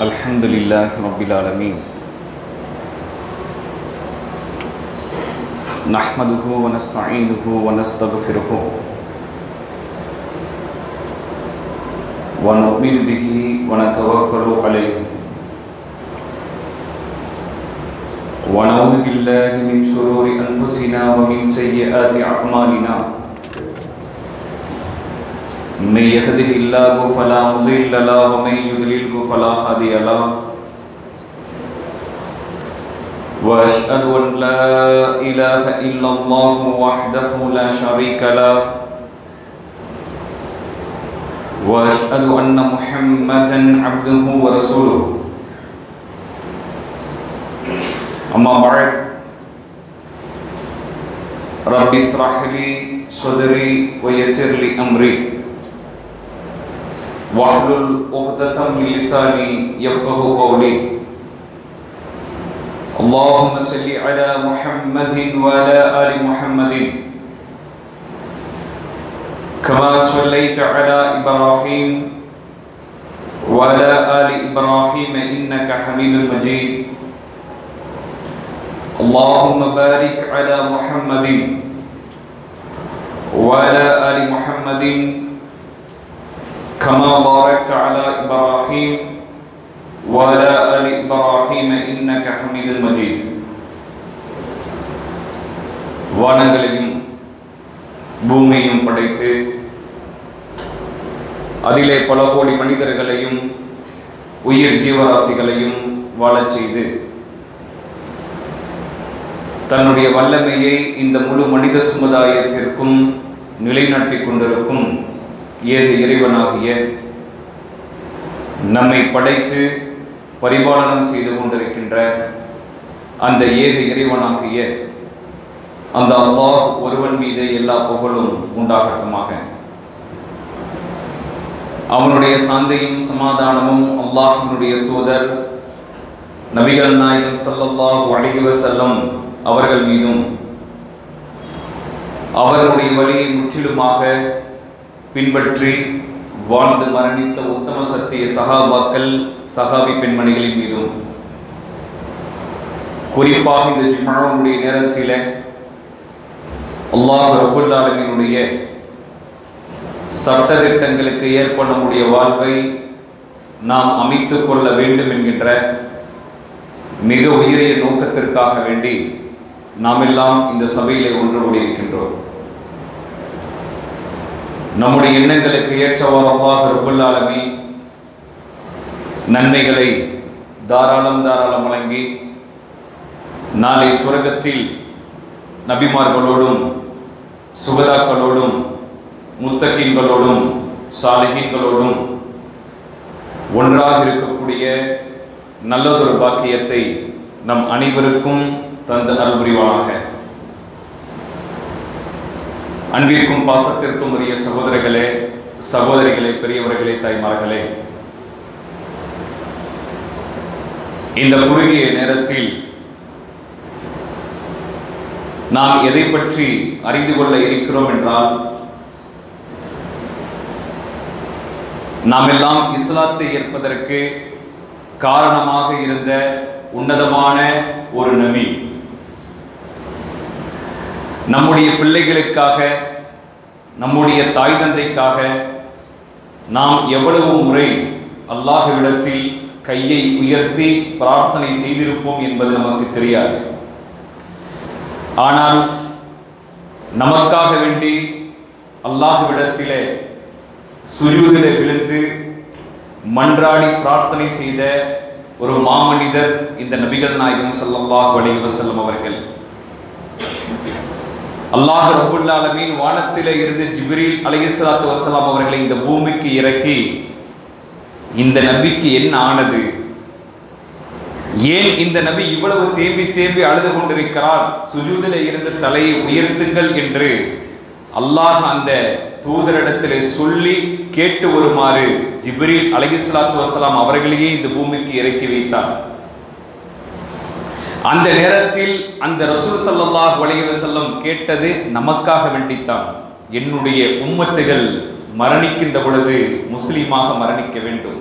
அல்ஹம்துலில்லாஹி ரப்பில் ஆலமீன். நஹ்மதுஹு வ நஸ்தஈனுஹு வ நஸ்தக்ஃபிருஹு வ நு'மினு பிஹி வ நதவக்கலு அலைஹி வ நஊது பில்லாஹி மின் ஷுரூரி அன்ஃபுஸினா வ மின் ஸய்யிஆத்தி அஅமாலினா. من يهده الله فلا مضل له ومن يضلله فلا هادي له واشهد ان لا اله الا الله وحده لا شريك له واشهد ان محمدا عبده ورسوله. اما بعد رب اشرح لي صدري ويسر لي امري واحلل عقدة من لساني يفقهوا قولي. اللهم صل على محمد وعلى آل محمد كما صليت على إبراهيم وعلى آل إبراهيم إنك حميد مجيد. اللهم بارك على محمد وعلى آل محمد كما باركت على إبراهيم وعلى آل إبراهيم إنك حميد مجيد. வானங்களையும் பூமியையும் படைத்து அதிலே பல கோடி மனிதர்களையும் உயிர் ஜீவராசிகளையும் வாழச் செய்து தன்னுடைய வல்லமையை இந்த முழு மனித சமுதாயத்திற்கும் நிலைநாட்டிக் கொண்டிருக்கும் ஏது இறைவனாகிய நம்மை படைத்து பரிபாலனம் செய்து கொண்டிருக்கின்ற அந்த ஏது இறைவனாகிய அந்த அல்லாஹ் ஒருவன் மீது எல்லா புகழும் உண்டாகட்டுமாக. அவனுடைய சாந்தியும் சமாதானமும் அல்லாஹ்வினுடைய தூதர் நபிகள் நாயகம் ஸல்லல்லாஹு அலைஹி வஸல்லம் அவர்கள் மீதும் அவர்களுடைய வழியை முற்றிலுமாக பின்பற்றி வாழ்ந்து மரணித்த உத்தம சத்திய சஹாபாக்கள் சஹாபி பெண்மணிகளின் மீதும், குறிப்பாக இந்த ஜும்ஆவுடைய நேரத்தில் அல்லாஹ் ரப்பல் ஆலமீனுடைய சட்டதிட்டங்களுக்கு ஏற்ப நம்முடைய வாழ்வை நாம் அமைத்துக் கொள்ள வேண்டும் என்கின்ற மிக உயரிய நோக்கத்திற்காக வேண்டி நாம் எல்லாம் இந்த சபையிலே ஒன்று கூடியிருக்கின்றோம். நம்முடைய எண்ணங்களுக்கு ஏற்றவாறு அல்லாஹ் ரப்பல் ஆலமீன் நன்மைகளை தாராளம் வழங்கி நாளை சுவர்க்கத்தில் நபிமார்களோடும் சுகதாக்களோடும் முத்தகீன்களோடும் சாலிஹீன்களோடும் ஒன்றாக இருக்கக்கூடிய நல்லதொரு பாக்கியத்தை நம் அனைவருக்கும் தந்து அருள் புரிவானாக. அன்பிற்கும் பாசத்திற்கும் உரிய சகோதரர்களே, சகோதரிகளே, பெரியவர்களே, தாய்மார்களே, இந்த குறுகிய நேரத்தில் நாம் எதை பற்றி அறிந்து கொள்ள இருக்கிறோம் என்றால், நாம் எல்லாம் இஸ்லாத்தை ஏற்பதற்கு காரணமாக இருந்த உன்னதமான ஒரு நபி நம்முடைய பிள்ளைகளுக்காக, நம்முடைய தாய் தந்தைக்காக நாம் எவ்வளவு முறை அல்லாஹ்விடத்தில் கையை உயர்த்தி பிரார்த்தனை செய்திருப்போம் என்பது நமக்கு தெரியாது. ஆனால் நமக்காக வேண்டி அல்லாஹ்விடத்திலே சுஜூதிலே விழுந்து மன்றாடி பிரார்த்தனை செய்த ஒரு மாமனிதர் இந்த நபிகள் நாயகம் ஸல்லல்லாஹு அலைஹி வஸல்லம் அவர்கள். அல்லாஹ் ரப்பல் ஆலமீன் வானத்திலே இருந்து ஜிப்ரீல் அலைஹிஸ்ஸலாத்து வஸ்ஸலாம் அவர்களை இந்த பூமிக்கு இறக்கி, இந்த நபிக்கு என்ன ஆனது, ஏன் இந்த நபி இவ்வளவு தேம்பி அழுது கொண்டிருக்கிறார், சுஜூதிலே இருந்து தலையை உயர்த்துங்கள் என்று அல்லாஹ் அந்த தூதரிடத்திலே சொல்லி கேட்டு வருமாறு ஜிப்ரீல் அலைஹிஸ்ஸலாத்து வஸ்ஸலாம் அவர்களையே இந்த பூமிக்கு இறக்கி வைத்தார். அந்த நேரத்தில் அந்த ரசூல் ஸல்லல்லாஹு அலைஹி வஸல்லம் கேட்டது நமக்காக வேண்டித்தான். என்னுடைய உம்மத்துகள் மரணிக்கின்ற பொழுது முஸ்லீமாக மரணிக்க வேண்டும்.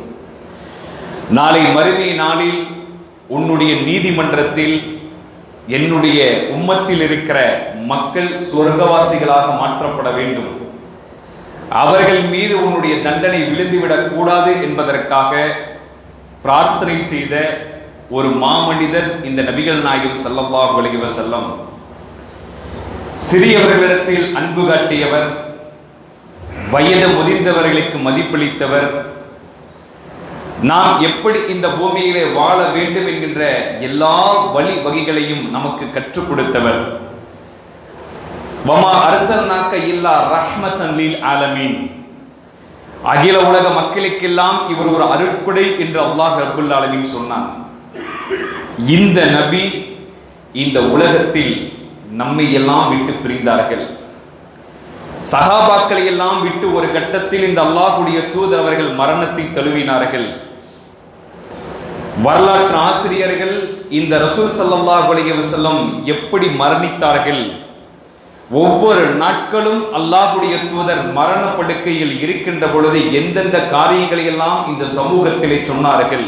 நாளை மறுமை நாளில் உன்னுடைய நீதிமன்றத்தில் என்னுடைய உம்மத்தில் இருக்கிற மக்கள் சொர்க்கவாசிகளாக மாற்றப்பட வேண்டும், அவர்கள் மீது உன்னுடைய தண்டனை விழுந்துவிடக் கூடாது என்பதற்காக பிரார்த்தனை செய்த ஒரு மாமனிதர் இந்த நபிகள் நாயகம் ஸல்லல்லாஹு அலைஹி வஸல்லம். சிறியவர்களிடத்தில் அன்பு காட்டியவர், வயது முதிர்ந்தவர்களுக்கு மதிப்பளித்தவர், நாம் எப்படி இந்த பூமியிலே வாழ வேண்டும் என்கின்ற எல்லா வழி வகைகளையும் நமக்கு கற்றுக் கொடுத்தவர். வமா அர்ஸல்நாக இல்லா ரஹ்மத்தன் லில் ஆலமீன், அகில உலக மக்களுக்கெல்லாம் இவர் ஒரு அருட்கொடை என்று அல்லாஹ் ரப்புல் ஆலமீன் சொன்னான். இந்த நபி இந்த உலகத்தில் நம்மை எல்லாம் விட்டு பிரிந்தார்கள். சஹாபாக்களை எல்லாம் விட்டு ஒரு கட்டத்தில் இந்த அல்லாஹ்வுடைய தூதர் அவர்கள் மரணத்தை தழுவினார்கள். வரலாற்று ஆசிரியர்கள் இந்த ரசூல் ஸல்லல்லாஹு அலைஹி வஸல்லம் எப்படி மரணித்தார்கள், ஒவ்வொரு நாட்களும் அல்லாஹ்வுடைய தூதர் மரண படுக்கையில் இருக்கின்ற பொழுது எந்தெந்த காரியங்களை எல்லாம் இந்த சமூகத்திலே சொன்னார்கள்,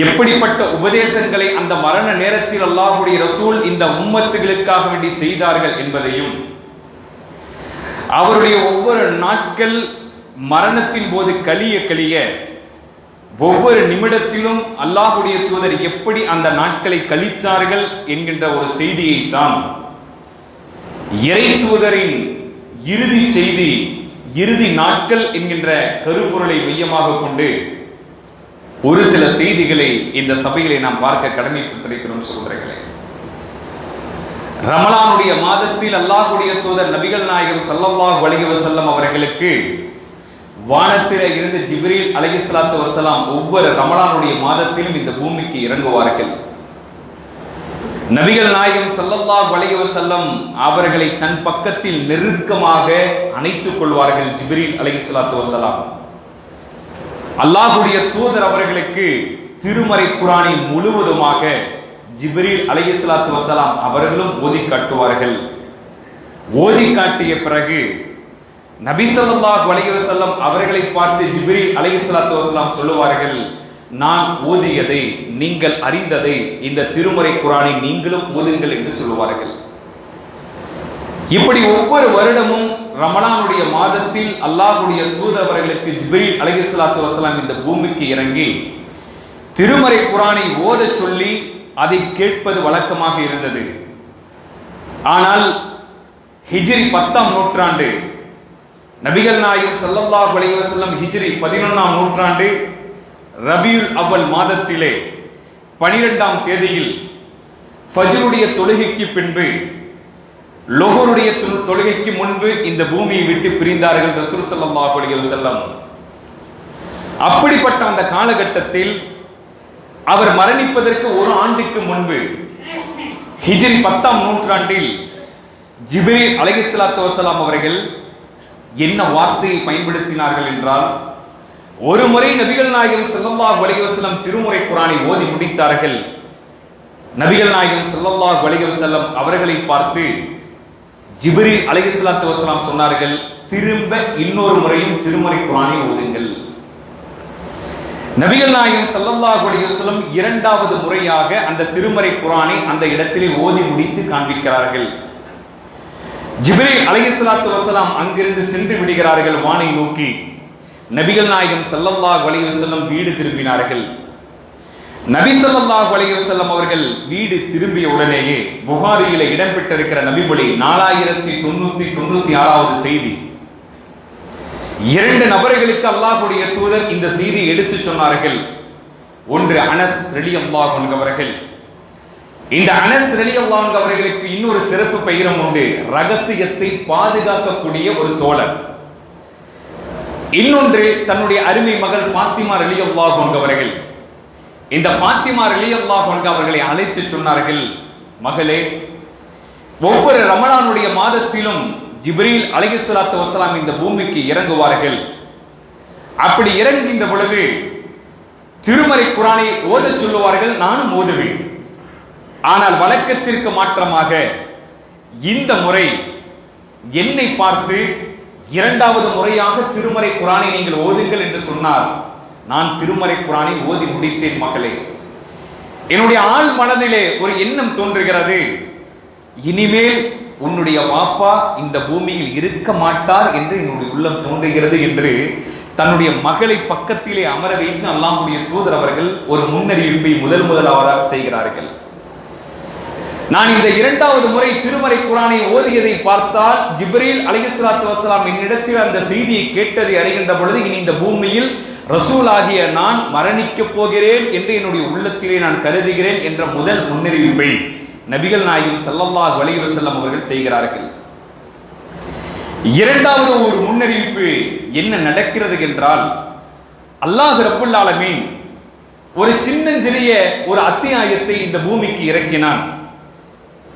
எப்படிப்பட்ட உபதேசங்களை அந்த மரண நேரத்தில் அல்லாஹ்வுடைய ரசூல் இந்த உம்மத்துகளுக்காக வேண்டி செய்தார்கள் என்பதையும், அவருடைய ஒவ்வொரு நாட்கள் மரணத்தின் போது கழிய ஒவ்வொரு நிமிடத்திலும் அல்லாஹ்வுடைய தூதர் எப்படி அந்த நாட்களை கழித்தார்கள் என்கின்ற ஒரு செய்தியை தான் இறை தூதரின் இறுதி செய்தி, இறுதி நாட்கள் என்கின்ற கருப்பொருளை மையமாக கொண்டு ஒரு சில செய்திகளை இந்த சபையிலே நாம் பார்க்க கடமைப்பட்டிருக்கிறோம் சகோதரர்களே. ரமலானுடைய மாதத்தில் அல்லாஹ்வுடைய தூதர் நபிகள் நாயகம் ஸல்லல்லாஹு அலைஹி வஸல்லம் அவர்களுக்கு வானத்திலே இருந்து ஜிப்ரீல் அலைஹிஸ்ஸலாத்து வஸ்ஸலாம் ஒவ்வொரு ரமலானுடைய மாதத்திலும் இந்த பூமிக்கு இறங்குவார்கள். நபிகள் நாயகம் ஸல்லல்லாஹு அலைஹி வஸல்லம் அவர்களை தன் பக்கத்தில் நெருக்கமாக அணைத்துக் கொள்வார்கள் ஜிப்ரீல் அலைஹிஸ்ஸலாத்து வஸ்ஸலாம். அல்லாஹ்வுடைய தூதர் அவர்களுக்கு திருமறை குர்ஆனை முழுவதுமாக ஜிப்ரீல் அலைஹிஸ்ஸலாத்து வஸ்ஸலாம் அவர்களும் ஓதி காட்டுவார்கள். ஓதி காட்டிய பிறகு நபி ஸல்லல்லாஹு அலைஹி வஸல்லம் அவர்களை பார்த்து ஜிப்ரீல் அலைஹிஸ்ஸலாத்து வஸ்ஸலாம் சொல்லுவார்கள், நான் ஓதியதை, நீங்கள் அறிந்ததை இந்த திருமறை குர்ஆனை நீங்களும் ஓதுங்கள் என்று சொல்லுவார்கள். இப்படி ஒவ்வொரு வருடமும் ரமலானுடைய மாதத்தில் அல்லாஹ்வுடைய தூதர் அவர்களுக்கு ஜிப்ரீல் அலைஹிஸ்ஸலாத்து வஸ்ஸலாம் இந்த பூமிக்கு இறங்கி திருமறை குர்ஆனை ஓத சொல்லி அதை கேட்பது வழக்கமாக இருந்தது. ஆனால் ஹிஜ்ரி 10ஆம் நூற்றாண்டு, நபிகள் நாயகம் ஸல்லல்லாஹு அலைஹி வஸல்லம் ஹிஜ்ரி 11ஆம் நூற்றாண்டு ரபியுல் அவ்வல் மாதத்திலே 12ஆம் தேதியில் ஃபஜ்ருடைய தொழுகைக்கு பின்பு லொஹருடைய தொழுகைக்கு முன்பு இந்த பூமியை விட்டு பிரிந்தார்கள் ரசூல் ஸல்லல்லாஹு அலைஹி வஸல்லம். அப்படிப்பட்ட அந்த காலகட்டத்தில் அவர் மரணிப்பதற்கு ஒரு ஆண்டுக்கு முன்பு ஹிஜ்ரி 10ஆம் நூற்றாண்டில் ஜிப்ரீல் அலைஹிஸ்ஸலாத்து வஸ்ஸலாம் அவர்கள் என்ன வார்த்தையை பயன்படுத்தினார்கள் என்றால், ஒரு முறை நபிகள் நாயகம் ஸல்லல்லாஹு அலைஹி வஸல்லம் திருமுறை குர்ஆனை ஓதி முடித்தார்கள். நபிகள் நாயகம் ஸல்லல்லாஹு அலைஹி வஸல்லம் அவர்களை பார்த்து ஜிப்ரீல் அலைஹிஸ்ஸலாத்து வஸ்ஸலாம் சொன்னார்கள், திரும்ப இன்னொரு முறையும் திருமுறை குர்ஆனை ஓதுங்கள். நபிகள் நாயகம் ஸல்லல்லாஹு அலைஹி வஸல்லம் இரண்டாவது முறையாக அந்த திருமறை குர்ஆனை அந்த இடத்திலே ஓதி முடித்து காண்பிக்கிறார்கள். ஜிப்ரீல் அலைஹிஸ்ஸலாத்து வஸ்ஸலாம் அங்கிருந்து சென்று விடுகிறார்கள் வானை நோக்கி. நபிகள் நாயகம் ஸல்லல்லாஹு அலைஹி வஸல்லம் வீடு திரும்பினார்கள். நபி ஸல்லல்லாஹு அலைஹி வஸல்லம் அவர்கள் வீடு திரும்பிய உடனேயே புகாரியில இடம்பெற்றிருக்கிற நபிமொழி 4096வது செய்தி, இரண்டு நபர்களுக்கு அல்லாஹ்வுடைய தூதர் இந்த செய்தியை எடுத்து சொன்னார்கள். ஒன்று அனஸ் ரலியல்லாஹு அன்ஹு அவர்கள். இந்த அனஸ் ரலியல்லாஹு அன்ஹு அவர்களுக்கு இன்னொரு சிறப்பு பெயரும் உண்டு, ரகசியத்தை பாதுகாக்கக்கூடிய ஒரு தோழர். இன்னொன்று தன்னுடைய அருமை மகள் ஃபாத்திமா ரலியல்லாஹு அன்ஹா அவர்கள். இந்த ஃபாத்திமா ரலியல்லாஹு அன்ஹா அவர்களை அழைத்து சொன்னார்கள், மகளே, ஒவ்வொரு ரமலானுடைய மாதத்திலும் ஜிப்ரீல் அலைஹிஸ்ஸலாத்து வஸ்ஸலாம் இந்த பூமிக்கு இறங்குவார்கள். அப்படி இறங்குகின்ற பொழுது திருமறை குர்ஆனை ஓதச் சொல்லுவார்கள், நானும் ஓதுவேன். ஆனால் வழக்கத்திற்கு மாற்றமாக இந்த முறை என்னை பார்த்து இரண்டாவது முறையாக திருமறை குர்ஆனை நீங்கள் ஓதுங்கள் என்று சொன்னார். நான் திருமறை குர்ஆனை ஓதி முடித்தேன் மகளே. என்னுடைய ஆள் மனதிலே ஒரு எண்ணம் தோன்றுகிறது, இனிமேல் உன்னுடைய வாப்பா இந்த பூமியில் இருக்க மாட்டார் என்று என்னுடைய உள்ளம் தோன்றுகிறது என்று தன்னுடைய மகளை பக்கத்திலே அமர வைத்து அல்லாஹ்வுடைய தூதர் அவர்கள் ஒரு முன்னறிவிப்பை முதலாவதாக செய்கிறார்கள். நான் இந்த இரண்டாவது முறை திருமறை குர்ஆனை ஓதியதை பார்த்தால் ஜிப்ரீல் அலைஹிஸ்ஸலாத்து வஸ்ஸலாம் என்னிடத்தில் அந்த செய்தியை கேட்டதை அறிகின்ற பொழுது இனி இந்த பூமியில் ரசூல் ஆகிய நான் மரணிக்கப் போகிறேன் என்று என்னுடைய உள்ளத்திலே நான் கருதுகிறேன் என்ற முதல் முன்னறிவிப்பை நபிகள் நாயகம் ஸல்லல்லாஹு அலைஹி வஸல்லம் அவர்கள் செய்கிறார்கள். இரண்டாவது ஒரு முன்னறிவிப்பு என்ன நடக்கிறது என்றால், அல்லாஹ் ரப்புல் ஆலமீன் ஒரு சின்னஞ்சிறிய ஒரு அத்தியாயத்தை இந்த பூமிக்கு இறக்கினான்.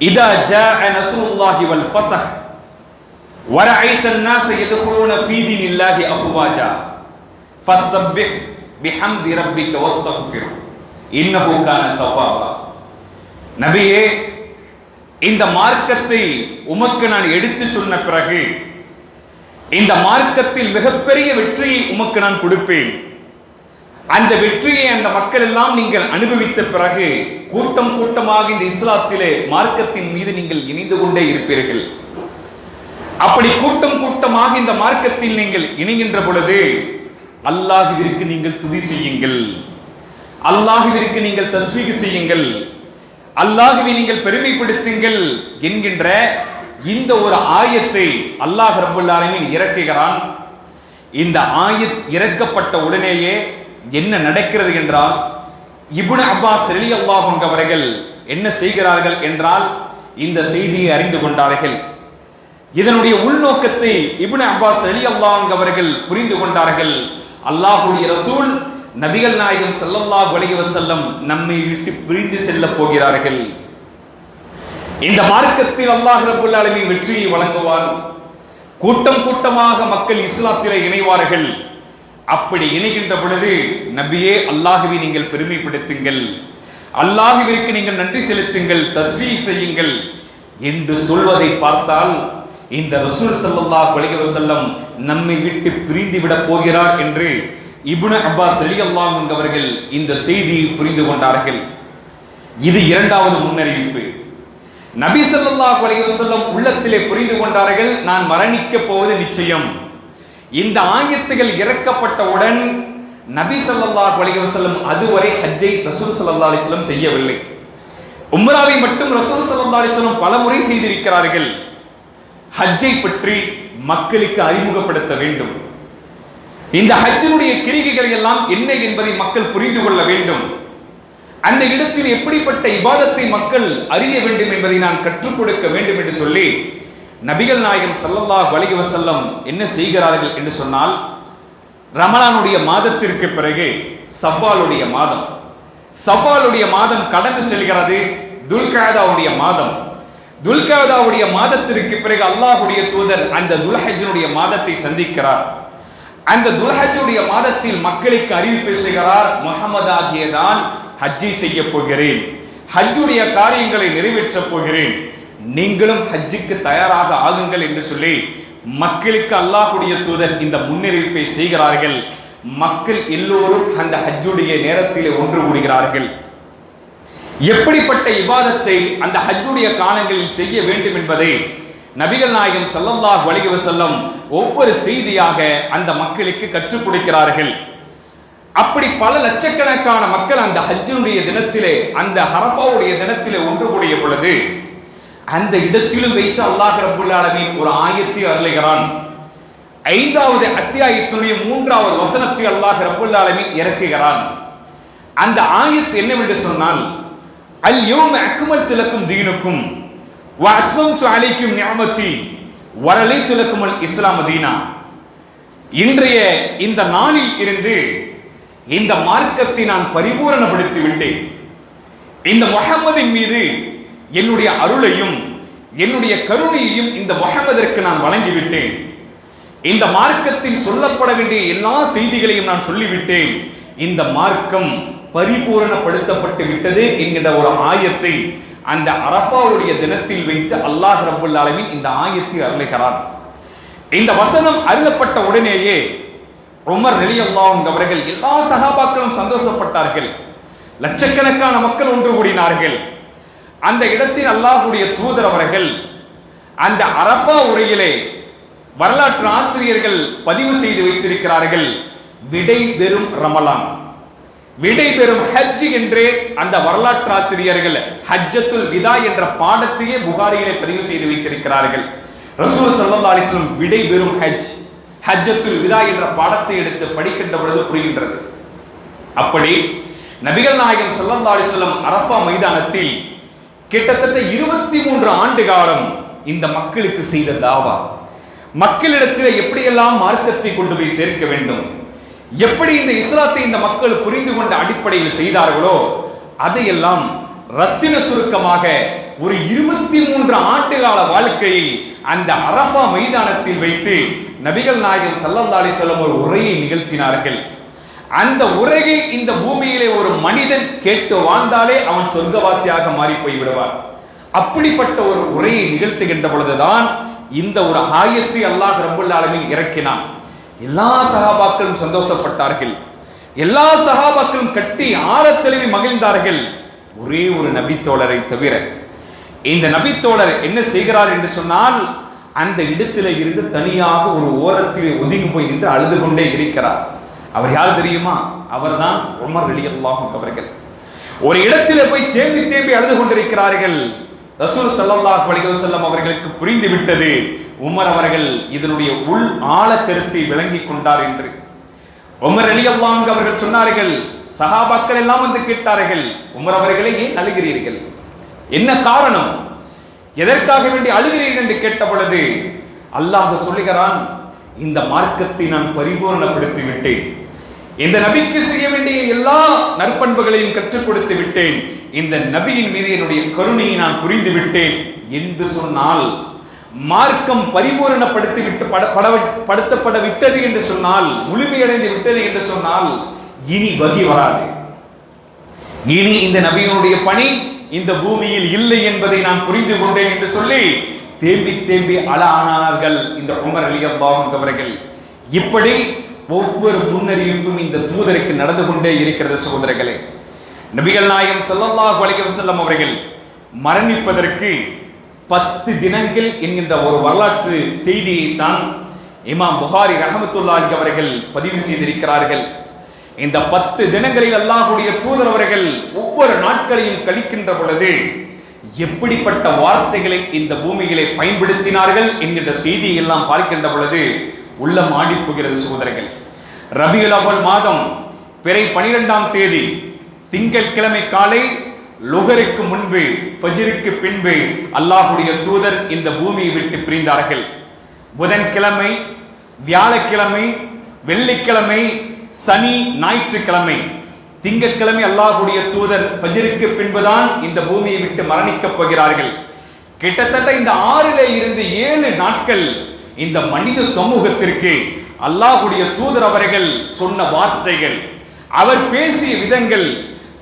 இதா ஜாஅ நஸ்ருல்லாஹி வல் ஃபத்ஹ் வரஅய்த الناس يدخلون في دين الله أفواجا فسبح بحمد ربك واستغفر إنه كان توابا. நபியே, இந்த மார்க்கத்தை உமக்கு நான் எடுத்து சொன்ன பிறகு இந்த மார்க்கத்தில் மிகப்பெரிய வெற்றியை உமக்கு நான் கொடுப்பேன். அந்த வெற்றியை அந்த மக்கள் எல்லாம் நீங்கள் அனுபவித்த பிறகு கூட்டம் கூட்டமாக இந்த இஸ்லாத்திலே மார்க்கத்தின் மீது நீங்கள் இணைந்து கொண்டே இருப்பீர்கள். அப்படி கூட்டம் கூட்டமாக இந்த மார்க்கத்தில் நீங்கள் இணைகின்ற பொழுது அல்லாஹ்விற்கு நீங்கள் துதி செய்யுங்கள், அல்லாஹ்விற்கு நீங்கள் தஸ்பீஹ் செய்யுங்கள், அல்லாஹ்வை நீங்கள் பெருமைப்படுத்துங்கள் என்கின்ற இந்த ஒரு ஆயத்தை அல்லாஹ் ரப்பல் ஆலமீன் இறக்குகிறான். இந்த ஆயத் இறக்கப்பட்ட உடனேயே என்ன நடக்கிறது என்றால், இப்னு அப்பாஸ் ரலியல்லாஹு அன்ஹு அவர்கள் என்ன செய்கிறார்கள் என்றால் இந்த செய்தியை அறிந்து கொண்டார்கள். இதனுடைய உள்நோக்கத்தை இப்னு அப்பாஸ் ரலியல்லாஹு அன்ஹு அவர்கள் புரிந்து கொண்டார்கள். அல்லாஹ்வுடைய ரசூல் நபிகள் நாயகம் ஸல்லல்லாஹு அலைஹி வஸல்லம் நம்மை விட்டு பிரிந்து செல்ல போகிறார்கள். இந்த மார்க்கத்தில் அல்லாஹ் ரப்பல் ஆலமீன் வெற்றியை வழங்குவார். கூட்டம் கூட்டமாக மக்கள் இஸ்லாத்திலே இணைவார்கள். அப்படி இணைகின்ற பொழுது நபியே, அல்லாஹ்வை நீங்கள் பெருமைப்படுத்துங்கள், அல்லாஹ்விற்கு நீங்கள் நன்றி செலுத்துங்கள், தஸ்பீஹ் செய்யுங்கள் என்று சொல்வதை பார்த்தால் இந்த ரசூல் ஸல்லல்லாஹு அலைஹி வஸல்லம் நம்மை விட்டு பிரிந்து விட போகிறார் என்று இப்னு அப்பாஸ் ரலியல்லாஹு அன்ஹு அவர்கள் இந்த செய்தியை புரிந்து கொண்டார்கள். இது இரண்டாவது முன்னறிவிப்பு. நபி ஸல்லல்லாஹு அலைஹி வஸல்லம் உள்ளத்திலே புரிந்து கொண்டார்கள், நான் மரணிக்க போவது நிச்சயம். இந்த ஆயத்துகள் இறக்கப்பட்டவுடன் நபி ஸல்லல்லாஹு அலைஹி வஸல்லம் அதுவரை ஹஜ்ஜை ரசூல் ஸல்லல்லாஹு அலைஹி வஸல்லம் செய்யவில்லை. உம்ராவை மட்டும் ரசூல் ஸல்லல்லாஹு அலைஹி வஸல்லம் பலமுறை செய்திருக்கிறார்கள். ஹஜ்ஜை பற்றி மக்களுக்கு அறிமுகப்படுத்த வேண்டும். இந்த ஹஜ்ஜினுடைய கிரிகைகள் எல்லாம் என்ன என்பதை மக்கள் புரிந்து கொள்ள வேண்டும். அந்த இடத்தில் எப்படிப்பட்ட இபாதத்தை மக்கள் அறிய வேண்டும் என்பதை நான் கற்றுக் கொடுக்க வேண்டும் என்று சொல்லி நபிகள் நாயகம் ஸல்லல்லாஹு அலைஹி வஸல்லம் என்ன செய்கிறார்கள் என்று சொன்னால், ரமலானுடைய மாதத்திற்கு பிறகு ஷவ்வாலுடைய மாதம், ஷவ்வாலுடைய மாதம் கடந்து செல்கிறது. துல்காதாவுடைய மாதம், துல்காதாவுடைய மாதத்திற்கு பிறகு அல்லாஹ்வுடைய தூதர் அந்த துல்ஹஜ்ஜுடைய மாதத்தை சந்திக்கிறார். அந்த துல்ஹஜ்ஜுடைய மாதத்தில் மக்களுக்கு அறிவிப்பு செய்கிறார், முஹம்மது ஆகிய நான் ஹஜ்ஜை செய்ய போகிறேன், ஹஜ்ஜுடைய காரியங்களை நிறைவேற்றப் போகிறேன், நீங்களும் ஹஜ்ஜுக்கு தயாராக ஆகுங்கள் என்று சொல்லி மக்களுக்கு அல்லாஹ்வுடைய தூதர் இந்த முன்னறிவிப்பை செய்கிறார்கள். மக்கள் எல்லோரும் அந்த ஹஜ்ஜுடைய நேரத்திலே ஒன்று கூடுகிறார்கள். எப்படிப்பட்ட இபாதத்தை அந்த ஹஜ்ஜுடைய காலங்களில் செய்ய வேண்டும் என்பதை நபிகள் நாயகம் ஸல்லல்லாஹு அலைஹி வஸல்லம் ஒவ்வொரு செய்தியாக அந்த மக்களுக்கு கற்றுக் கொடுக்கிறார்கள். அப்படி பல லட்சக்கணக்கான மக்கள் அந்த ஹஜ்ஜுடைய தினத்திலே, அந்த அரஃபாவுடைய தினத்திலே ஒன்று கூடிய பொழுது அந்த இடத்திலும் வைத்து அல்லாஹ் ரப்பல் ஆலமீன் ஒரு ஆயத்தை அருளுகிறான். 5வது அத்தியாயத்தினுடைய 3வது வசனத்தை அல்லாஹ் ரப்பல் ஆலமீன் இறக்குகிறான். அந்த ஆயத் என்னவென்று சொன்னால், அல் யௌம அக்மல்து லக்கும் தீனுக்கும் வ அத்மம்து அலைக்கும் நிஅமதி வ ரலீது லக்கும் அல் இஸ்லாம் தீனா. இன்றைய இந்த நாளில் இருந்து இந்த மார்க்கத்தை நான் பரிபூரணப்படுத்தி விட்டேன். இந்த முஹம்மதின் மீது என்னுடைய அருளையும் என்னுடைய கருணையையும் இந்த முஹம்மதிற்கு நான் வழங்கிவிட்டேன். இந்த மார்க்கத்தில் சொல்லப்பட வேண்டிய எல்லா செய்திகளையும் நான் சொல்லிவிட்டேன். இந்த மார்க்கம் பரிபூரணப்படுத்தப்பட்டு விட்டது என்கிற ஒரு ஆயத்தை அந்த அரஃபாவுடைய தினத்தில் வைத்து அல்லாஹ் ரப்பல் ஆலமீன் இந்த ஆயத்தை அருளுகிறார். இந்த வசனம் அருளப்பட்ட உடனேயே உமர் ரலியல்லாஹு அன்ஹு அவர்கள் எல்லா சஹாபாக்களும் சந்தோஷப்பட்டார்கள். லட்சக்கணக்கான மக்கள் ஒன்று கூடினார்கள். அந்த இடத்தில் அல்லாஹ்வுடைய தூதர் அவர்கள் அந்த அரஃபா உரையிலே வரலாற்று ஆசிரியர்கள் பதிவு செய்து வைத்திருக்கிறார்கள், விடை பெறும் ரமலான், விடை பெறும் ஹஜ் என்று. அந்த வரலாற்று ஆசிரியர்கள் ஹஜ்ஜத்துல் விதா என்ற பாடத்தையே புகாரியிலே பதிவு செய்து வைத்திருக்கிறார்கள். ரசூல் ஸல்லல்லாஹு அலைஹி வஸல்லம் விடை பெறும் ஹஜ், ஹஜ்ஜத்துல் விதா என்ற பாடத்தை எடுத்து படிக்கின்ற பொழுது புரிகின்றது. அப்படி நபிகள் நாயகம் ஸல்லல்லாஹு அலைஹி வஸல்லம் அரஃபா மைதானத்தில் கிட்டத்தட்ட 23 ஆண்டு காலம் இந்த மக்களுக்கு செய்த தாவா, மக்களிடத்தில் எப்படியெல்லாம் மார்க்கத்தை கொண்டு போய் சேர்க்க வேண்டும், எப்படி இந்த இஸ்லாத்தை இந்த மக்கள் புரிந்து கொண்ட அடிப்படையில் செய்தார்களோ அதையெல்லாம் ரத்தின சுருக்கமாக ஒரு 23 ஆண்டு கால வாழ்க்கையை அந்த அரஃபா மைதானத்தில் வைத்து நபிகள் நாயகம் ஸல்லல்லாஹு அலைஹி வஸல்லம் ஒரு உரையை நிகழ்த்தினார்கள். அந்த உரையை இந்த பூமியிலே ஒரு மனிதன் கேட்டு வாழ்ந்தாலே அவன் சொர்க்கவாசியாக மாறி போய் விடுவார். அப்படிப்பட்ட ஒரு உரையை நிகழ்த்துகின்ற பொழுதுதான் இந்த ஒரு ஆயத்தை அல்லாஹ் ரப்பல் ஆலமீன் இறக்கினான். எல்லா சஹாபாக்களும் சந்தோஷப்பட்டார்கள், எல்லா சஹாபாக்களும் கட்டி ஆரத்தழுவி மகிழ்ந்தார்கள். ஒரே ஒரு நபித்தோழரை தவிர. இந்த நபித்தோழர் என்ன செய்கிறார் என்று சொன்னால், அந்த இடத்திலே இருந்து தனியாக ஒரு ஓரத்தில் ஒதுங்கி போய் நின்று அழுது கொண்டே இருக்கிறார். அவர் யார் தெரியுமா? அவர்தான் உமர் ரலியல்லாஹு அன்ஹு அவர்கள். ஒரு இடத்திலே போய் தேம்பி தேம்பி அழுது கொண்டிருக்கிறார்கள். ரசூல் ஸல்லல்லாஹு அலைஹி வஸல்லம் அவர்களுக்கு புரிந்து விட்டது, உமர் அவர்கள் இதனுடைய உள் ஆழ கருத்தை விளங்கிக் கொண்டார் என்று. உமர் ரலியல்லாஹு அன்ஹு அவர்கள் சொன்னார்கள், சஹாபாக்கள் எல்லாம் வந்து கேட்டார்கள், உமர் அவர்களே ஏன் அழுகிறீர்கள், என்ன காரணம், எதற்காக வேண்டி அழுகிறீர்கள் என்று கேட்ட பொழுது அல்லாஹ் சொல்லுகிறான், இந்த மார்க்கத்தை நான் பரிபூர்ணப்படுத்தி விட்டேன், இந்த நபிக்கு செய்ய வேண்டிய எல்லா நற்பண்புகளையும் கற்றுக் கொடுத்து விட்டேன், இந்த நபியின் மீது என்னுடைய கருணையை நான் புரிந்து விட்டேன் என்று சொன்னால், மார்க்கம் பரிபூரணப்படுத்தி விட்டு படுத்தப்பட விட்டது என்று சொன்னால், முழுமையடைந்து விட்டது என்று சொன்னால் இனி வகி வராது, இனி இந்த நபியினுடைய பணி இந்த பூமியில் இல்லை என்பதை நான் புரிந்து கொண்டேன் என்று சொல்லி தேம்பி தேம்பி அழ ஆனார்கள் இந்த உமர் ரலியல்லாஹு அன்ஹு அவர்கள். இப்படி ஒவ்வொரு முன்னறிவிப்பும் இந்த தூதருக்கு நடந்து கொண்டே இருக்கிறது. சகோதரர்களே, நபிகள் நாயகம் ஸல்லல்லாஹு அலைஹி வஸல்லம் அவர்கள் மரணிப்பதற்கு 10 தினங்கள் என்கின்ற ஒரு வரலாற்று செய்தியை தான் இமாம் புகாரி ரஹ்மத்துல்லாஹி அவர்கள் பதிவு செய்திருக்கிறார்கள். இந்த 10 தினங்களில் அல்லாஹ்வுடைய தூதர் அவர்கள் ஒவ்வொரு நாட்களையும் கழிக்கின்ற பொழுது எப்படிப்பட்ட வார்த்தைகளை இந்த பூமியிலே பயன்படுத்தினார்கள் என்கின்ற செய்தியை எல்லாம் பார்க்கின்ற பொழுது உள்ளம் ஆடி போகிறது. சகோதரர்கள், ரபியுல் அவ்வல் மாதம் பிறை 12ஆம் தேதி திங்கட்கிழமை காலை லுகருக்கு முன்பு ஃபஜ்ருக்கு பின்பு அல்லாஹ்வுடைய தூதர் இந்த பூமியை விட்டு பிரிந்தார்கள். புதன்கிழமை, வியாழக்கிழமை, வெள்ளிக்கிழமை, சனி, ஞாயிற்றுக்கிழமை, திங்கட்கிழமை அல்லாஹ்வுடைய தூதர் ஃபஜ்ருக்கு பின்புதான் இந்த பூமியை விட்டு மரணிக்கப் போகிறார்கள். கிட்டத்தட்ட இந்த 6 இருந்து 7 நாட்கள் இந்த மனித சமூகத்திற்கு அல்லாஹ்வுடைய தூதர் அவர்கள் சொன்ன வார்த்தைகள், அவர் பேசிய விதங்கள்,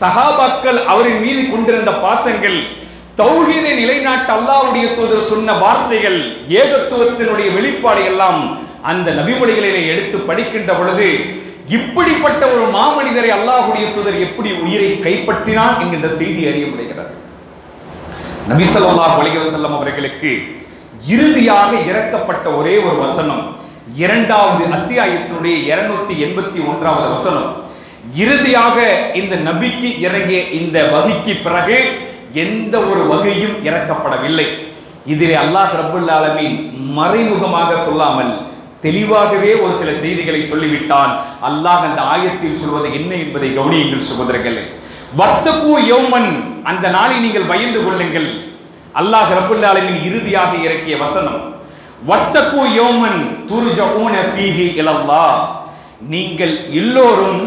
சஹாபாக்கள் அவரின் மீது கொண்டிருந்த பாசங்கள், தௌஹீதை நிலைநாட்ட அல்லாஹ்வுடைய தூதர் சொன்ன வார்த்தைகள், ஏகத்துவத்தினுடைய வெளிப்பாடு எல்லாம் அந்த நபிமொழிகளிலே எடுத்து படிக்கின்ற பொழுது இப்படிப்பட்ட ஒரு மாமனிதரை அல்லாஹ்வுடைய தூதர் எப்படி உயிரை கைப்பற்றினான் என்கின்ற செய்தி அறிய முடிகிறது. நபி ஸல்லல்லாஹு அலைஹி வஸல்லம் அவர்களுக்கு இறுதியாக இறக்கப்பட்ட ஒரே ஒரு வசனம் 2வது அத்தியாயத்தினுடைய 281வது வசனம். இறுதியாக இந்த நபிக்கு இறங்கிய இந்த வஹிக்கு பிறகு எந்த ஒரு வகையும் இறக்கப்படவில்லை. இதிலே அல்லாஹ் ரப்பல் ஆலமீன் மறைமுகமாக சொல்லாமல் தெளிவாகவே ஒரு சில செய்திகளை சொல்லிவிட்டான். அல்லாஹ் அந்த ஆயத்தில் சொல்வது என்ன என்பதை கவனியுங்கள் சகோதரர்களே. வத்தகு யௌமன், அந்த நாளை நீங்கள் பயந்து கொள்ளுங்கள். அல்லாஹ் ரப்பல் ஆலமீன் இறுதியாக இறக்கிய வசனம் வத்தகு யௌமன் துர்ஜஊன ஃபீஹி இலல்லாஹ், நீங்கள் எல்லோரும்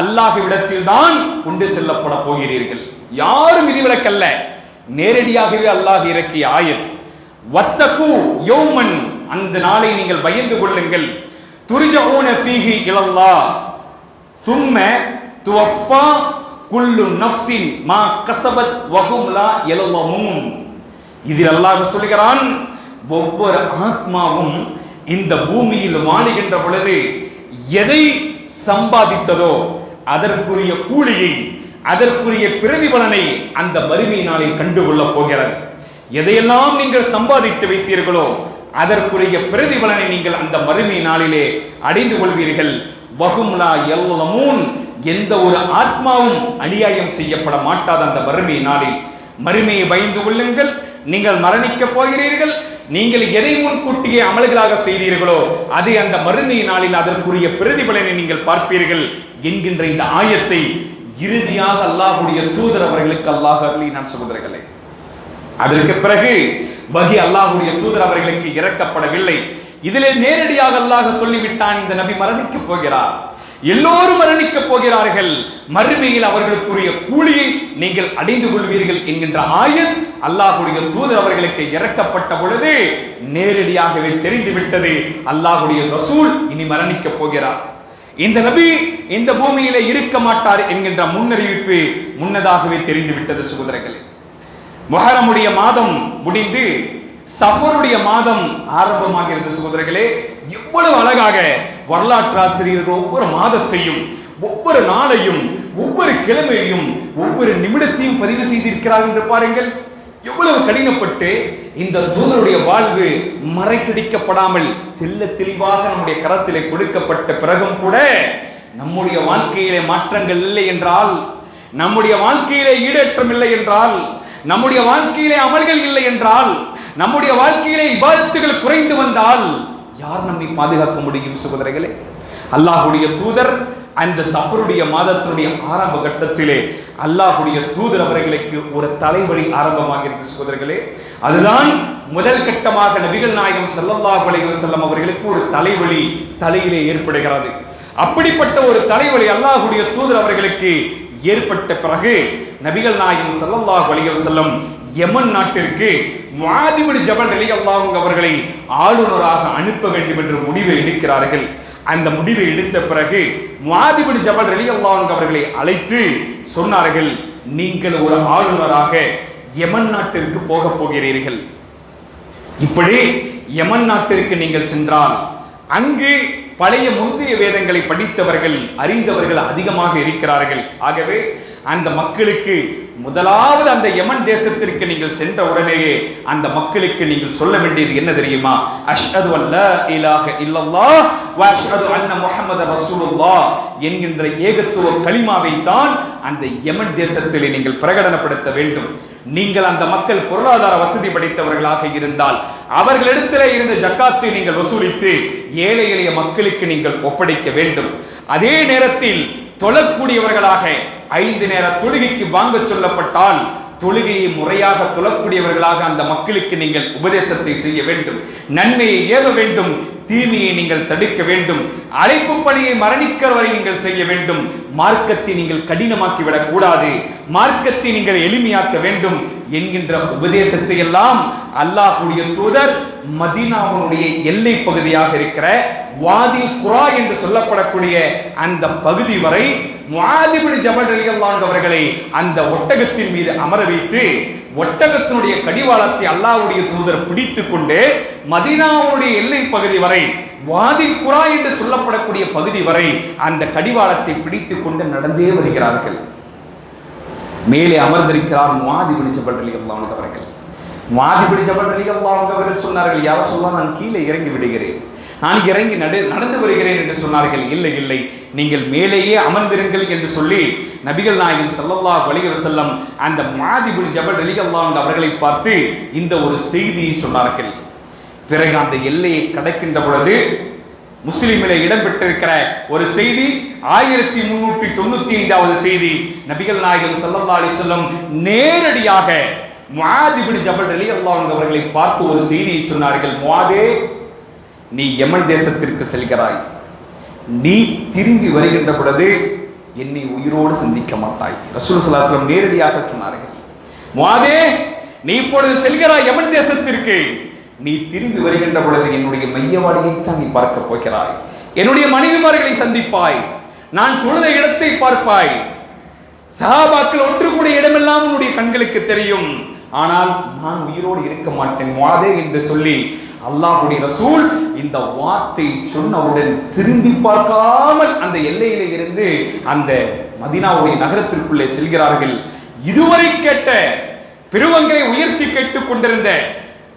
அல்லாஹ்விடத்தில் தான் கொண்டு செல்லப்பட போகிறீர்கள். யாரும் விதிவிலக்கல்ல, நேரடியாகவே அல்லாஹ் இறக்கிய ஆயத். வத்தகு யௌமன், அந்த நாளை நீங்கள் பயந்து கொள்ளுங்கள். துர்ஜஊன ஃபீஹி இலல்லாஹ் சும்ம துவஃபா குல்லு நஃப்ஸின் மா கஸபத் வஹும் லா யலமூன். இதில் அல்லாஹ் சொல்கிறான், ஒவ்வொரு ஆத்மாவும் இந்த பூமியில் வாழுகின்ற பொழுது எதை சம்பாதித்ததோ அதற்குரிய கூலியை, அதற்குரிய பிரதிபலனை அந்த மறுமை நாளில் கண்டுகொள்ளப் போகிறது. எதையெல்லாம் நீங்கள் சம்பாதித்து வைத்தீர்களோ அதற்குரிய பிரதிபலனை நீங்கள் அந்த மறுமை நாளிலே அடைந்து கொள்வீர்கள். வஹும்லா யல்லமூன், எந்த ஒரு ஆத்மாவும் அநியாயம் செய்யப்பட மாட்டாத அந்த மறுமை நாளில். மறுமையை பயந்து கொள்ளுங்கள். நீங்கள் மரணிக்க போகிறீர்கள். நீங்கள் எதை முன்கூட்டியே அமல்களாக செய்தீர்களோ அதை அந்த மறுமை நாளில் அதற்குரிய பிரதிபலனை நீங்கள் பார்ப்பீர்கள் என்கின்ற இந்த ஆயத்தை இறுதியாக அல்லாஹ்வுடைய தூதர் அவர்களுக்கு அல்லாஹ் அருளினான் சகோதரர்களே. அதற்கு பிறகு வஹி அல்லாஹ்வுடைய தூதர் அவர்களுக்கு இறக்கப்படவில்லை. இதிலே நேரடியாக அல்லாஹ் சொல்லிவிட்டான், இந்த நபி மரணிக்க போகிறார், எல்லோரும் மரணிக்க போகிறார்கள், மறுமையில் அவர்களுக்குரிய கூலியை நீங்கள் அடைந்து கொள்வீர்கள் என்கின்ற ஆயத் அல்லாஹ்வுடைய தூதர் அவர்களுக்கு இறக்கப்பட்ட பொழுது நேரடியாகவே தெரிந்துவிட்டது, அல்லாஹ்வுடைய ரசூல் இனி மரணிக்க போகிறார், இந்த நபி இந்த பூமியிலே இருக்க மாட்டார் என்கின்ற முன்னறிவிப்பு முன்னதாகவே தெரிந்துவிட்டது சகோதரர்களே. முஹர்ரமுடைய மாதம் முடிந்து சஃபருடைய மாதம் ஆரம்பமாகிறது சகோதரர்களே. எவ்வளவு அழகாக வரலாற்றாசிரியர்கள் ஒவ்வொரு மாதத்தையும், ஒவ்வொரு நாளையும், ஒவ்வொரு கிழமையையும், ஒவ்வொரு நிமிடத்தையும் பதிவு செய்திருக்கிறார் என்று பாருங்கள். எவ்வளவு கடினப்பட்டு இந்த தூதருடைய வாழ்வு மறைக்கடிக்கப்படாமல் தெல்ல தெளிவாக நம்முடைய கரத்திலே கொடுக்கப்பட்ட பிறகும் கூட நம்முடைய வாழ்க்கையிலே மாற்றங்கள் இல்லை என்றால், நம்முடைய வாழ்க்கையிலே ஈடேற்றம் இல்லை என்றால், நம்முடைய வாழ்க்கையிலே அமல்கள் இல்லை என்றால், நம்முடைய வாழ்க்கையிலே இபாதத்துகள் குறைந்து வந்தால் யார் நம்மை பாதுகாக்க முடியும் சகோதரர்களே? அல்லாஹ்வுடைய தூதர் அந்த சஃபருடைய மாதத்தினுடைய ஆரம்ப கட்டத்திலே அல்லாஹ்வுடைய தூதர் அவர்களுக்கு ஒரு தலைவலி ஆரம்பமாகிறது சகோதரர்களே. அதுதான் முதல் கட்டமாக நபிகள் நாயகம் ஸல்லல்லாஹு அலைஹி வஸல்லம் அவர்களுக்கு ஒரு தலைவலி தலையிலே ஏற்படுகிறது. அப்படிப்பட்ட ஒரு தலைவலி அல்லாஹ்வுடைய தூதர் அவர்களுக்கு ஏற்பட்ட பிறகு நபிகள் நாயகம் ஸல்லல்லாஹு அலைஹி வஸல்லம் யமன் நாட்டிற்கு முஆத் இப்னு ஜபல் ரலியல்லாஹு அன்ஹு அவர்களை ஆளுநராக அனுப்ப வேண்டும் என்று முடிவை எடுக்கிறார்கள். அந்த முடிவை எடுத்த பிறகு முஆத் இப்னு ஜபல் ரலியல்லாஹு அன்ஹு அவர்களை அழைத்து சொன்னார்கள், நீங்கள் ஒரு ஆளுநராக யமன் நாட்டிற்கு போக போகிறீர்கள். இப்படி யமன் நாட்டிற்கு நீங்கள் சென்றால் அங்கு பழைய முந்தைய வேதங்களை படித்தவர்கள், அறிந்தவர்கள் அதிகமாக இருக்கிறார்கள். ஆகவே அந்த மக்களுக்கு முதலாவது அந்த யமன் தேசத்திற்கு நீங்கள் சென்ற உடனேயே அந்த மக்களுக்கு நீங்கள் சொல்ல வேண்டியது என்ன தெரியுமா? அஷ்ஹது அல்லா இலாஹ இல்லல்லாஹ் வ அஷ்ஹது அன்ன முஹம்மதர் ரசூலுல்லாஹ் என்கின்ற ஏகத்துவ கலிமாவை தான் அந்த யமன் தேசத்திலே நீங்கள் பிரகடனப்படுத்த வேண்டும். நீங்கள் அந்த மக்கள் பொருளாதார வசதி படைத்தவர்களாக இருந்தால் அவர்களிடத்திலே இருந்த ஜக்காத்தை நீங்கள் வசூலித்து ஏழை எளிய மக்களுக்கு நீங்கள் ஒப்படைக்க வேண்டும். அதே நேரத்தில் தொழக்கூடியவர்களாக 5 நேர தொழுகைக்கு வாங்க சொல்லப்பட்டால் தொழுகையை முறையாக தொழக்கூடியவர்களாக அந்த மக்களுக்கு நீங்கள் உபதேசத்தை செய்ய வேண்டும். நன்மையை ஏவ வேண்டும், தீமையை நீங்கள் தடுக்க வேண்டும். அழைப்பு பணியை மரணிக்கிற வரை நீங்கள் செய்ய வேண்டும். மார்க்கத்தை நீங்கள் கடினமாக்கி விடக் கூடாது, மார்க்கத்தை நீங்கள் எளிமையாக்க வேண்டும் என்கின்ற உபதேசத்தை எல்லாம் அல்லாஹ்வுடைய தூதர் மதீனாவுடைய எல்லை பகுதியாக இருக்கிற வாதி குரா என்று சொல்லப்படக்கூடிய அந்த பகுதி வரை முஆத் இப்னு ஜபல் ரலியல்லாஹு அன்ஹு அவர்களை அந்த ஒட்டகத்தின் மீது அமர வைத்து ஒட்டகத்தினுடைய கடிவாளத்தை அல்லாஹ்வுடைய தூதர் பிடித்துக் கொண்டு மதீனாவுடைய எல்லை பகுதி வரை, வாதி குரா என்று சொல்லப்படக்கூடிய பகுதி வரை அந்த கடிவாளத்தை பிடித்துக் கொண்டு நடந்தே வருகிறார்கள். மேலே அமர்ந்திருக்கிறார் முஆத் இப்னு ஜபல் ரலியல்லாஹு அன்ஹு அவர்கள். முஆத் இப்னு ஜபல் ரலியல்லாஹு அன்ஹு அவர்கள் சொன்னார்கள், யார சொல்லலாம், நான் கீழே இறங்கி விடுகிறேன், நான் இறங்கி நடந்து வருகிறேன் என்று சொன்னார்கள். இல்லை இல்லை, நீங்கள் மேலேயே அமர்ந்திருங்கள் என்று சொல்லி நபிகள் நாயகம் ஸல்லல்லாஹு அலைஹி வஸல்லம் அந்த முஆத் இப்னு ஜபல் ரலியல்லாஹு அன்ஹு அவர்களை பார்த்து இந்த ஒரு செய்தியை சொன்னார்கள். பிறகு அந்த எல்லையை கடக்கின்ற பொழுது முஸ்லிமிலே இடம்பெற்றிருக்கிற ஒரு செய்தி 1395வது செய்தி, நபிகள் நாயகம் ஸல்லல்லாஹு அலைஹி வஸல்லம் நேரடியாக முஆத் இப்னு ஜபல் ரலியல்லாஹு அன்ஹு அவர்களை பார்த்து ஒரு செய்தியை சொன்னார்கள். முஆதே, நீ யமன் தேசத்திற்கு செல்கிறாய், நீ திரும்பி வருகின்ற பொழுது என்னை உயிரோடு சந்திக்க மாட்டாய். ரசூல் ஸல்லல்லாஹு அலைஹி வஸல்லம் நேரடியாக சொன்னார்கள், முஆதே, நீ இப்பொழுது செல்கிறாய் யமன் தேசத்திற்கு, நீ திரும்பி வருகின்ற பொழுது என்னுடைய மையவாடியை தான் நீ பார்க்க போகிறாய், என்னுடைய மனைவிமார்களை சந்திப்பாய், நான் தொழுத இடத்தை பார்ப்பாய், சஹாபாக்கள் ஒன்று கூடிய இடமெல்லாம் உன்னுடைய கண்களுக்கு தெரியும், ஆனால் நான் உயிரோடு இருக்க மாட்டேன் முஆதே என்று சொல்லி அல்லாஹ்வுடைய ரசூல் இந்த வார்த்தை சொன்னவுடன் திரும்பி பார்க்காமல் அந்த எல்லையிலே இருந்து அந்த மதீனாவுடைய நகரத்திற்குள்ளே செல்கிறார்கள். இதுவரை கேட்ட பெருவங்களை உயர்த்தி கேட்டுக் கொண்டிருந்த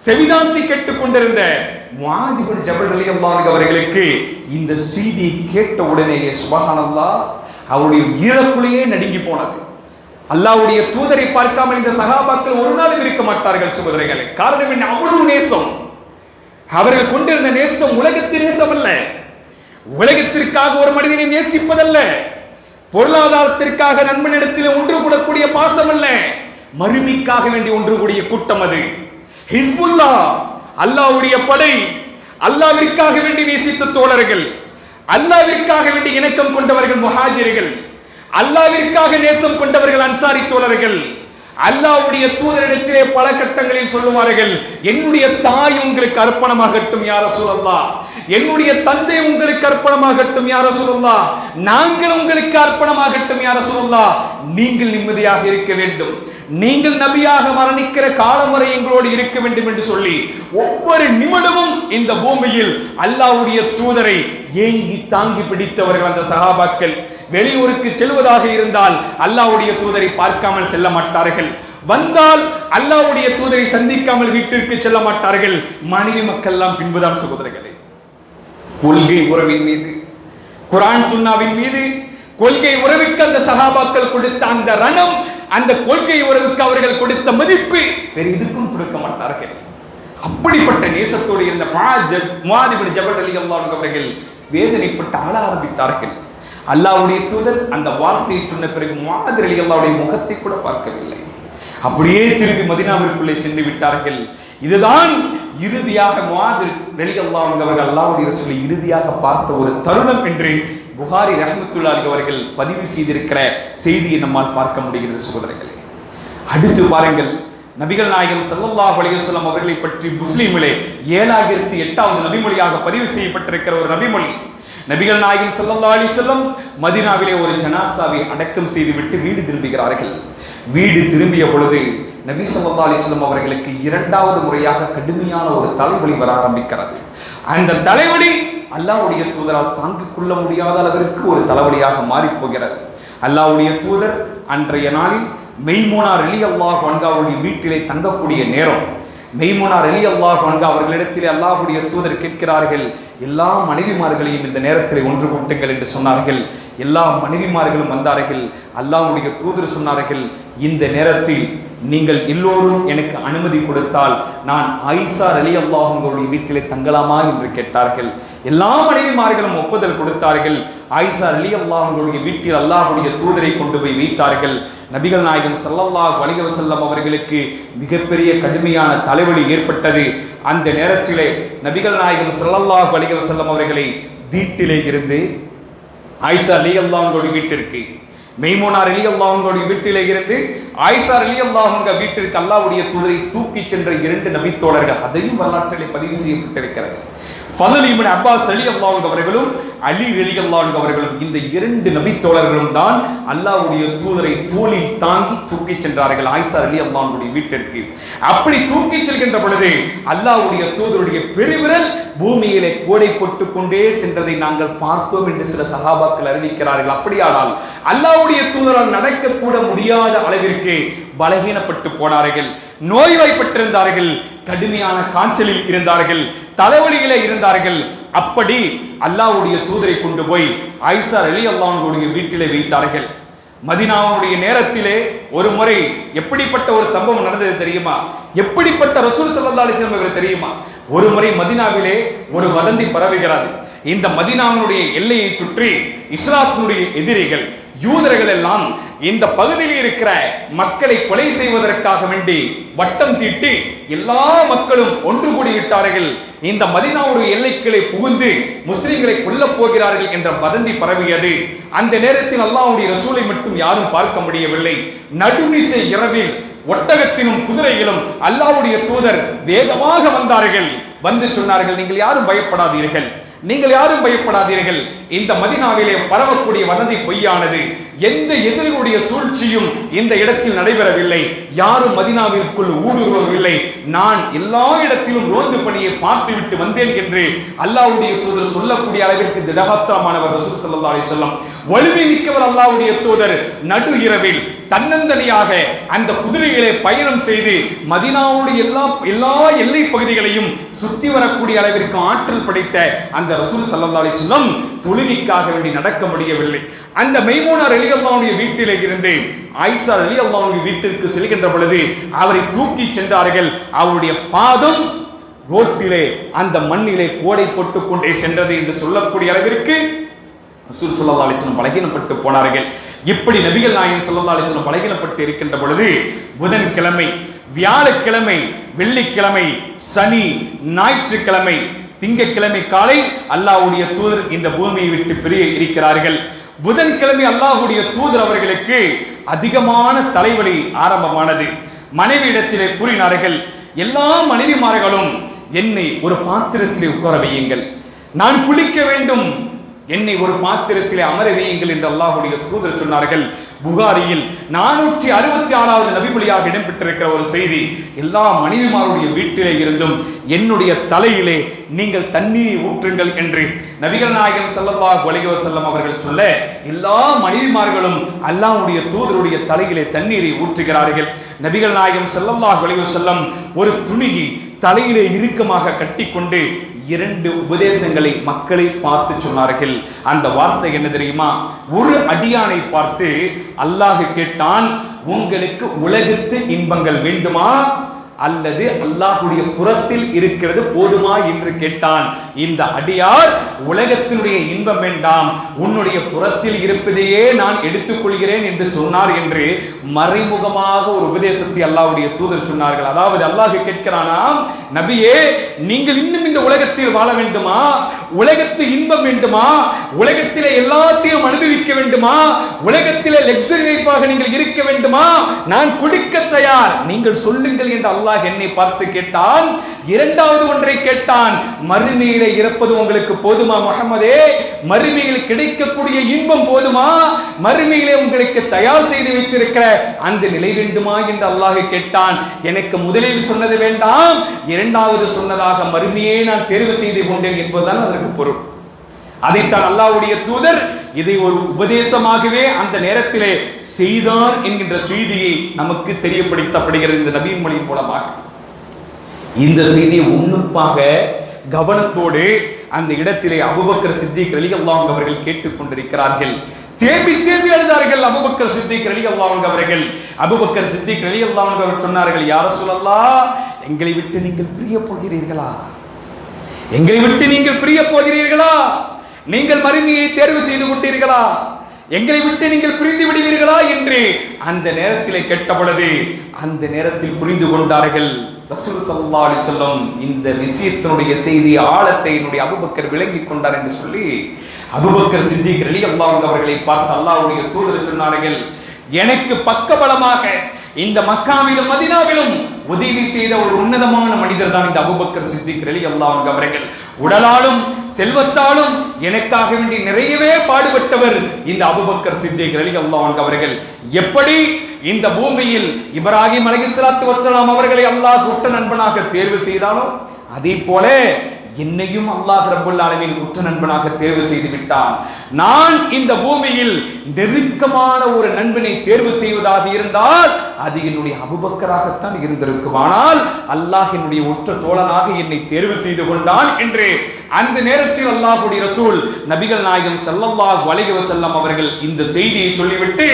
செவிதாந்தி கேட்டுக் கொண்டிருந்த முஆத் இப்னு ஜபல் ரலியல்லாஹு அன்ஹு அவர்களுக்கு இந்த செய்தியை கேட்ட உடனேயே சுப்ஹானல்லாஹ் அவருடைய ஈரக்குழியே நடுங்கி போனது. அல்லாஹ்வுடைய தூதரை பார்க்காமல் இந்த சஹாபாக்கள் ஒரு நாளும் இருக்க மாட்டார்கள் சகோதரர்களே. காரணம் என்ன? அவ்வளவு நேசம். அவர்கள் கொண்டிருந்த நேசம் உலகத்தின் நேசம் அல்ல. உலகத்திற்காக ஒரு மனிதனை நேசிப்பதல்ல, பொருளாதாரத்திற்காக நண்பனிடத்தில் ஒன்று கூடக்கூடிய பாசம் அல்ல, மறுமைக்காக வேண்டி ஒன்று கூடிய கூட்டம் அது. ஹிஸ்புல்லாஹ் அல்லாஹ்வுடைய படை, அல்லாஹ்விற்காக வேண்டி நேசித்த தோழர்கள், அல்லாஹ்விற்காக வேண்டி இணக்கம் கொண்டவர்கள் முஹாஜிர்கள், அல்லாஹ்விற்காக நேசம் கொண்டவர்கள் அன்சாரி தோழர்கள். அல்லாஹ்வுடைய தூதரிடத்திலே பல கட்டங்களில் சொல்லுவார்கள், என்னுடைய தாய் உங்களுக்கு அர்ப்பணமாகட்டும் யா ரசூலல்லாஹ், என்னுடைய தந்தை உங்களுக்கு அர்ப்பணமாகட்டும் யா ரசூலல்லாஹ், நாங்கள் உங்களுக்கு அர்ப்பணமாகட்டும் யா ரசூலல்லாஹ், நீங்கள் நிம்மதியாக இருக்க வேண்டும், நீங்கள் நபியாக மரணிக்கிற காலம் வரை எங்களோடு இருக்க வேண்டும் என்று சொல்லி ஒவ்வொரு நிமிடமும் இந்த பூமியில் அல்லாஹ்வுடைய தூதரை ஏங்கி தாங்கி பிடித்தவர்கள் அந்த சஹாபாக்கள். வெளியூருக்கு செல்வதாக இருந்தால் அல்லாஹ்வுடைய தூதரை பார்க்காமல் செல்ல மாட்டார்கள். வந்தால் அல்லாஹ்வுடைய தூதரை சந்திக்காமல் வீட்டிற்கு செல்ல மாட்டார்கள். மனைவி மக்கள் எல்லாம் பின்புதான் சகோதரர்களே. கொள்கை உறவின் மீது, குர்ஆன் சுன்னாவின் மீது, கொள்கை உறவுக்கு அந்த சஹாபாக்கள் கொடுத்த அந்த ரணம், அந்த கொள்கை உறவுக்கு அவர்கள் கொடுத்த மதிப்பு வேறு எதுக்கும் கொடுக்க மாட்டார்கள். அப்படிப்பட்ட நேசத்தோடு இருந்த முஆத் இப்னு ஜபல் ரலியல்லாஹு அன்ஹு அவர்கள் வேதனைப்பட்டு ஆள ஆரம்பித்தார்கள். அல்லாஹ்வுடைய தூதர் அந்த வார்த்தையை சொன்ன பிறகு முஆத் ரலியல்லாஹுடைய முகத்தை கூட பார்க்கவில்லை. அப்படியே திரும்பி மதீனாவிற்குள்ளே சென்று விட்டார்கள். இதுதான் இறுதியாக முஆத் ரலியல்லாஹு அன்ஹு அவர்கள் அல்லாஹ்வுடைய ரசூலை இறுதியாக பார்த்த ஒரு தருணம் என்று புகாரி ரஹ்மத்துல்லாஹி அவர்கள் பதிவு செய்திருக்கிற செய்தியை நம்மால் பார்க்க முடிகிறது சகோதரர்களே. அடுத்து பாருங்கள், நபிகள் நாயகம் ஸல்லல்லாஹு அலைஹி வஸல்லம் அவர்களை பற்றி முஸ்லிமிலே 7008வது நபிமொழியாக பதிவு செய்யப்பட்டிருக்கிற ஒரு நபிமொழி. நபிகள் நாயகம் ஸல்லல்லாஹு அலைஹி வஸல்லம் மதீனாவிலே ஒரு ஜனாசாவை அடக்கம் செய்துவிட்டு வீடு திரும்புகிறார்கள். வீடு திரும்பிய பொழுது நபி ஸல்லல்லாஹு அலைஹி வஸல்லம் அவர்களுக்கு இரண்டாவது முறையாக கடுமையான ஒரு தலைவலி வர ஆரம்பிக்கிறது. அந்த தலைவலி அல்லாஹ்வுடைய தூதரால் தாங்கிக் கொள்ள முடியாத அளவிற்கு ஒரு தலைவலியாக மாறி போகிறது. அல்லாஹ்வுடைய தூதர் அன்றைய நாளில் மைமூனா ரலியல்லாஹு அன்ஹாவுடைய வீட்டிலே தங்கக்கூடிய நேரம். மைமூனா ரலியல்லாஹு அன்ஹா அவர்களிடத்திலே அல்லாஹ்வுடைய தூதர் கேட்கிறார்கள், எல்லா மனைவிமார்களையும் இந்த நேரத்தில் ஒன்று கூட்டுங்கள் என்று சொன்னார்கள். எல்லா மனைவிமார்களும் வந்தார்கள். அல்லாஹ்வுடைய தூதர் சொன்னார்கள், இந்த நேரத்தில் நீங்கள் எல்லோரும் எனக்கு அனுமதி கொடுத்தால் நான் ஆயிஷா ரலியல்லாஹு அன்ஹாவுடைய வீட்டிலே தங்கலாமா என்று கேட்டார்கள். எல்லா மனைவிமார்களும் ஒப்புதல் கொடுத்தார்கள். ஆயிஷா ரலியல்லாஹு அன்ஹாவுடைய வீட்டில் அல்லாஹ்வுடைய தூதரை கொண்டு போய் வைத்தார்கள். நபிகள் நாயகம் ஸல்லல்லாஹு அலைஹி வஸல்லம் அவர்களுக்கு மிகப்பெரிய கடுமையான தலைவலி ஏற்பட்டது. அந்த நேரத்திலே நபிகள் நாயகம் ஸல்லல்லாஹு அலைஹி வஸல்லம் அவர்களை வீட்டிலே இருந்து ஆயிஷா ரலியல்லாஹு அன்ஹாவுடைய வீட்டிற்கு, மைமூனா ரலியல்லாஹு அன்ஹாவுடைய வீட்டிலே இருந்து ஆயிஷா ரலியல்லாஹு அன்ஹா வீட்டிற்கு அல்லாஹ்வுடைய தூதரை தூக்கி சென்ற 2 நபித்தோழர்கள், அதையும் வரலாற்றிலே பதிவு செய்யப்பட்டிருக்கிறது. ஃபضல் இப்னு அப்பாஸ் ரலியல்லாஹு அன்ஹு அவர்களும் அலி ரலியல்லாஹு அன்ஹு அவர்களும், இந்த 2 நபித்தோழர்களும் தான் அல்லாஹ்வுடைய தூதரை தோளில் தாங்கி தூக்கி சென்றார்கள் ஆயிஷா ரலியல்லாஹு அன்ஹுடைய வீட்டிற்கு. அப்படி தூக்கி செல்கின்ற பொழுது அல்லாஹ்வுடைய தூதருடைய பெருவிரல் பூமியிலே கோடை போட்டு கொண்டே சென்றதை நாங்கள் பார்த்தோம் என்று சில சஹாபாக்கள் அறிவிக்கிறார்கள். அப்படியானால் அல்லாஹ்வுடைய தூதரால் நடக்க கூட முடியாத அளவிற்கு பலகீனப்பட்டு போனார்கள், நோய்வாய்ப்பட்டிருந்தார்கள், கடுமையான காய்ச்சலில் இருந்தார்கள், தலைவலியிலே இருந்தார்கள். அப்படி அல்லாஹ்வுடைய தூதரை கொண்டு போய் ஆயிஷா ரலியல்லாஹு அன்ஹாவுடைய வீட்டிலே வைத்தார்கள். மதீனாவுடைய நேரத்திலே ஒரு முறை எப்படிப்பட்ட ஒரு சம்பவம் நடந்தது தெரியுமா? எப்படிப்பட்ட ரசூல் ஸல்லல்லாஹு அலைஹி வஸல்லம் அவர்கள் தெரியுமா? ஒரு முறை மதீனாவிலே ஒரு வதந்தி பரவுகிறது. இந்த மதீனாவுடைய எல்லையை சுற்றி இஸ்லாத்தினுடைய எதிரிகள் யூதர்கள் எல்லாம் இந்த பகுதியில் இருக்கிற மக்களை கொலை செய்வதற்காக வேண்டி வட்டம் தீட்டி எல்லா மக்களும் ஒன்று கூடிவிட்டார்கள். இந்த மதீனாவுடைய எல்லைகளை புகுந்து முஸ்லிம்களை கொல்லப் போகிறார்கள் என்ற வதந்தி பரவியது. அந்த நேரத்தில் அல்லாஹ்வுடைய ரசூலை மட்டும் யாரும் பார்க்க முடியவில்லை. நடுநிசை இரவில் ஒட்டகத்திலும் குதிரையிலும் அல்லாஹ்வுடைய தூதர் வேகமாக வந்தார்கள். வந்து சொன்னார்கள், நீங்கள் யாரும் பயப்படாதீர்கள், நீங்கள் யாரும் பயப்படாதீர்கள், இந்த மதீனாவிலே பரவக்கூடிய வதந்தி பொய்யானது, எந்த எதிரிகளுடைய சூழ்ச்சியும் இந்த இடத்தில் நடைபெறவில்லை, யாரும் மதீனாவிற்குள் ஊடுருவவில்லை, நான் எல்லா இடத்திலும் ரோந்து பணியை பார்த்துவிட்டு வந்தேன் என்று அல்லாஹ்வுடைய தூதர் சொல்லக்கூடிய அளவிற்கு திடகாத்திரமானவர் ரசூல் ஸல்லல்லாஹு அலைஹி வஸல்லம். வலிமை மிக்கவர் அல்லாஹ்வுடைய தூதர் நடு இரவில் தன்னந்தனியாக அந்த குதிரைகளை பயணம் செய்து மதீனாவுடைய எல்லா எல்லை பகுதிகளையும் சுத்தி வரக்கூடிய அளவிற்கு ஆற்றல் படைத்த அந்த ரசூல் ஸல்லல்லாஹு அலைஹி வஸல்லம் தொழுகைக்காக வேண்டி நடக்க முடியவில்லை. அந்த மைமூனா ரலியல்லாஹுடைய வீட்டிலே இருந்து ஆயிஷா ரலியல்லாஹுடைய வீட்டிற்கு செல்கின்ற பொழுது அவரை தூக்கி சென்றார்கள். அவருடைய பாதம் ரோட்டிலே அந்த மண்ணிலே கோடை போட்டுக் கொண்டே சென்றது என்று சொல்லக்கூடிய அளவிற்கு ரசூல் ஸல்லல்லாஹு அலைஹி வஸல்லம் பலகீனப்பட்டு போனார்கள். இப்படி நபிகள் நாயகம் ஸல்லல்லாஹு அலைஹி வஸல்லம் பலகீனப்பட்டு இருக்கின்ற பொழுது புதன்கிழமை, வியாழக்கிழமை, வெள்ளிக்கிழமை, சனி, ஞாயிற்றுக்கிழமை, திங்கட்கிழமை காலை அல்லாஹ்வுடைய தூதர் இந்த பூமியை விட்டு பிரிய இருக்கிறார்கள். புதன்கிழமை அல்லாஹ்வுடைய தூதர் அவர்களுக்கு அதிகமான தலைவலி ஆரம்பமானது. மனைவியிடத்திலே கூறினார்கள், எல்லா மனைவிமார்களும் என்னை ஒரு பாத்திரத்திலே உட்கார வையுங்கள், நான் குளிக்க வேண்டும், என்னை ஒரு பாத்திரத்திலே அமர வையுங்கள் என்று அல்லாஹ்வுடைய தூதர் சொன்னார்கள். புகாரியில் 466வது நபிமொழியாக இடம்பெற்றிருக்கிற ஒரு செய்தி, எல்லா மனைவிமாருடைய வீட்டிலே இருந்தும் என்னுடைய தலையிலே நீங்கள் தண்ணீரை ஊற்றுங்கள் என்று நபிகள் நாயகம் ஸல்லல்லாஹு அலைஹி வஸல்லம் அவர்கள் சொல்ல, எல்லா மனைவிமார்களும் அல்லாஹ்வுடைய தூதருடைய தலையிலே தண்ணீரை ஊற்றுகிறார்கள். நபிகள் நாயகம் ஸல்லல்லாஹு அலைஹி வஸல்லம் ஒரு துணியை தலையிலே இறுக்கமாக கட்டிக்கொண்டு 2 உபதேசங்களை மக்களை பார்த்து சொன்னார்கள். அந்த வார்த்தை என்ன தெரியுமா? ஒரு அடியானை பார்த்து அல்லாஹ் கேட்டான், உங்களுக்கு உலகத்து இன்பங்கள் வேண்டுமா அல்லது அல்லாஹ்வுடைய புறத்தில் இருக்கிறது போதுமா என்று கேட்டான். இந்த அடியார் உலகத்தினுடைய இன்பம் வேண்டாம், உன்னுடைய புறத்தில் இருப்பதையே நான் எடுத்துக்கொள்கிறேன் என்று சொன்னார் என்று மறைமுகமாக ஒரு உபதேசத்தை அல்லாஹ்வுடைய தூதர் சொன்னார்கள். அதாவது அல்லாஹ் கேட்கிறானாம், நபியே நீங்கள் இன்னும் இந்த உலகத்தில் வாழ வேண்டுமா, உலகத்து இன்பம் வேண்டுமா, உலகத்திலே எல்லாத்தையும் அனுபவிக்க வேண்டுமா, உலகத்திலே லக்ஸரி லைஃபாக நீங்கள் இருக்க வேண்டுமா, நான் கொடுக்க தயார், நீங்கள் சொல்லுங்கள் என்று அல்லாஹ் என்னை பார்த்து கேட்டான். இரண்டாவது ஒன்றை கேட்டான், மறுமையிலே இருப்பது உங்களுக்கு போதுமா முஹம்மதே, மறுமையில் கிடைக்கக்கூடிய இன்பம் போதுமா, மறுமையிலே உங்களுக்கு தயார் செய்து வைத்திருக்கிற அந்த நிலை வேண்டுமா என்று அல்லாஹ் கேட்டான். எனக்கு முதலில் சொன்னது வேண்டாம், இரண்டாவது சொன்னதாக மறுமையே நான் தேர்வு செய்து கொண்டேன் என்பதுதான் அதற்கு பொருள். அதைத்தான் அல்லாஹ்வுடைய தூதர் இதை ஒரு உபதேசமாகவே அந்த நேரத்திலே செய்தார் என்கின்ற செய்தியை நமக்கு தெரியப்படுத்தப்படுகிறது இந்த நபியின் மொழியின் மூலமாக. இந்த செய்தியை உன்னிப்பாக கவனத்தோடு அந்த இடத்திலே அபூபக்கர் சித்திக் ரலியல்லாஹு அன்ஹு அவர்கள் கேட்டுக்கொண்டிருக்கிறார்கள். தேம்பி தேம்பி அழுதார்கள் அபூபக்கர் சித்திக் ரலியல்லாஹு அன்ஹு அவர்கள். அபூபக்கர் சித்திக் ரலியல்லாஹு அன்ஹு அவர்கள் சொன்னார்கள், யா ரசூலல்லாஹ், எங்களை விட்டு நீங்கள் பிரிய போகிறீர்களா, எங்களை விட்டு நீங்கள் பிரிய போகிறீர்களா, நீங்கள் மறுமையை தேர்வு செய்து கொண்டீர்களா, எங்களை விட்டு நீங்கள் புரிந்து விடுவீர்களா என்று அந்த நேரத்திலே கேட்ட பொழுது அந்த நேரத்தில் புரிந்து கொண்டார்கள். ரசூல் ஸல்லல்லாஹு அலைஹி வஸல்லம் இந்த விஷயத்தினுடைய செய்தி ஆழத்தை என்னுடைய அபூபக்கர் விளங்கிக் கொண்டார் என்று சொல்லி அபூபக்கர் சித்திக் ரலியல்லாஹு அன்ஹு அவர்களை பார்த்து அல்லாஹ்வுடைய தூதர் சொன்னார்கள், எனக்கு பக்கபலமாக இந்த மக்காவிலும் மதீனாவிலும் உதவி செய்த ஒரு உன்னதமான மனிதர் தான் இந்த அபூபக்கர் சித்திக் ரலியல்லாஹு அன்ஹு அவர்கள். உடலாலும் செல்வத்தாலும் எனக்காக வேண்டி நிறையவே பாடுபட்டவர் இந்த அபூபக்கர் சித்திக் ரலியல்லாஹு அன்ஹு அவர்கள். எப்படி இந்த பூமியில் இப்ராஹிம் அலைஹிஸ்ஸலாத்து வஸ்ஸலாம் அவர்களை அல்லாஹ் உற்ற நண்பனாக தேர்வு செய்தானோ, அதே போல என்னையும் அல்லாஹ் ரப்பல் ஆலமீன் உற்ற நண்பனாக தேர்வு செய்து விட்டான். நான் இந்த பூமியில் நெருக்கமான ஒரு நண்பனை தேர்வு செய்வதாக இருந்தால் அது என்னுடைய அபூபக்கராகத்தான் இருந்திருக்கும். ஆனால் அல்லாஹ் என்னுடைய உற்ற தோழனாக என்னை தேர்வு செய்து கொண்டான் என்று அந்த நேரத்தில் அல்லாஹ்வுடைய ரசூல் நபிகள் நாயகம் ஸல்லல்லாஹு அலைஹி வஸல்லம் அவர்கள் இந்த செய்தியை சொல்லிவிட்டு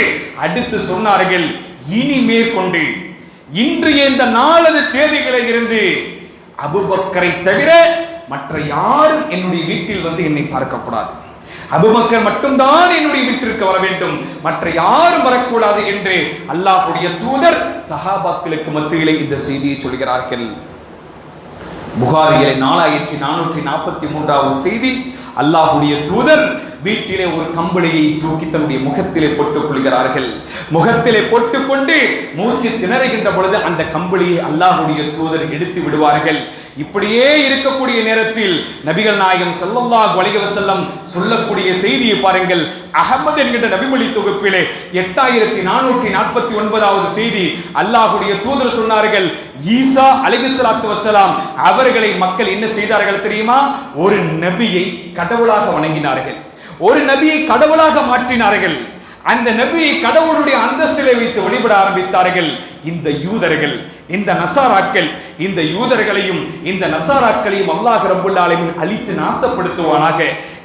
அடுத்து சொன்னார்கள், இனி மேற்கொண்டு இன்றைய இந்த 4 தேதிகளில் இருந்து அபூபக்கரை தவிர மற்ற யாரும் என்னுடைய வீட்டில் வந்து என்னை பார்க்கக்கூடாது, அபூபக்கர் மட்டும்தான் என்னுடைய வீட்டிற்கு வர வேண்டும், மற்ற யாரும் வரக்கூடாது என்று அல்லாஹ்வுடைய தூதர் சஹாபாக்களுக்கு மத்தியிலே இந்த செய்தியை சொல்கிறார்கள். புகாரியிலே 4443வது செய்தி, அல்லாஹ்வுடைய தூதர் வீட்டிலே ஒரு கம்பளியை தூக்கி தன்னுடைய முகத்திலே போட்டுக் கொள்கிறார்கள். முகத்திலே போட்டுக்கொண்டு மூச்சு திணறுகின்ற பொழுது அந்த கம்பளியை அல்லாஹ்வுடைய தூதர் எடுத்து விடுவார்கள். இப்படியே இருக்கக்கூடிய நேரத்தில் நபிகள் நாயகம் ஸல்லல்லாஹு அலைஹி வஸல்லம் சொல்லக்கூடிய செய்தியை பாருங்கள். அஹ்மத் என்கிற நபிமொழி தொகுப்பிலே 8449வது செய்தி. அல்லாஹ்வுடைய தூதர் சொன்னார்கள், ஈசா அலைஹிஸ்ஸலாத்து வஸ்ஸலாம் அவர்களை மக்கள் என்ன செய்தார்கள் தெரியுமா? ஒரு நபியை கடவுளாக வணங்கினார்கள், ஒரு நபியை கடவுளாக மாற்றினார்கள். அந்த நபியை கடவுளுடைய அந்தஸ்திலே வைத்து வழிபட ஆரம்பித்தார்கள். இந்த யூதர்கள், இந்த நசாராக்கள், இந்த யூதர்களையும் இந்த நசாராக்களையும் அல்லாஹ் ரப்பல் ஆலமீன் அழித்து நாசப்படுத்துவானாக.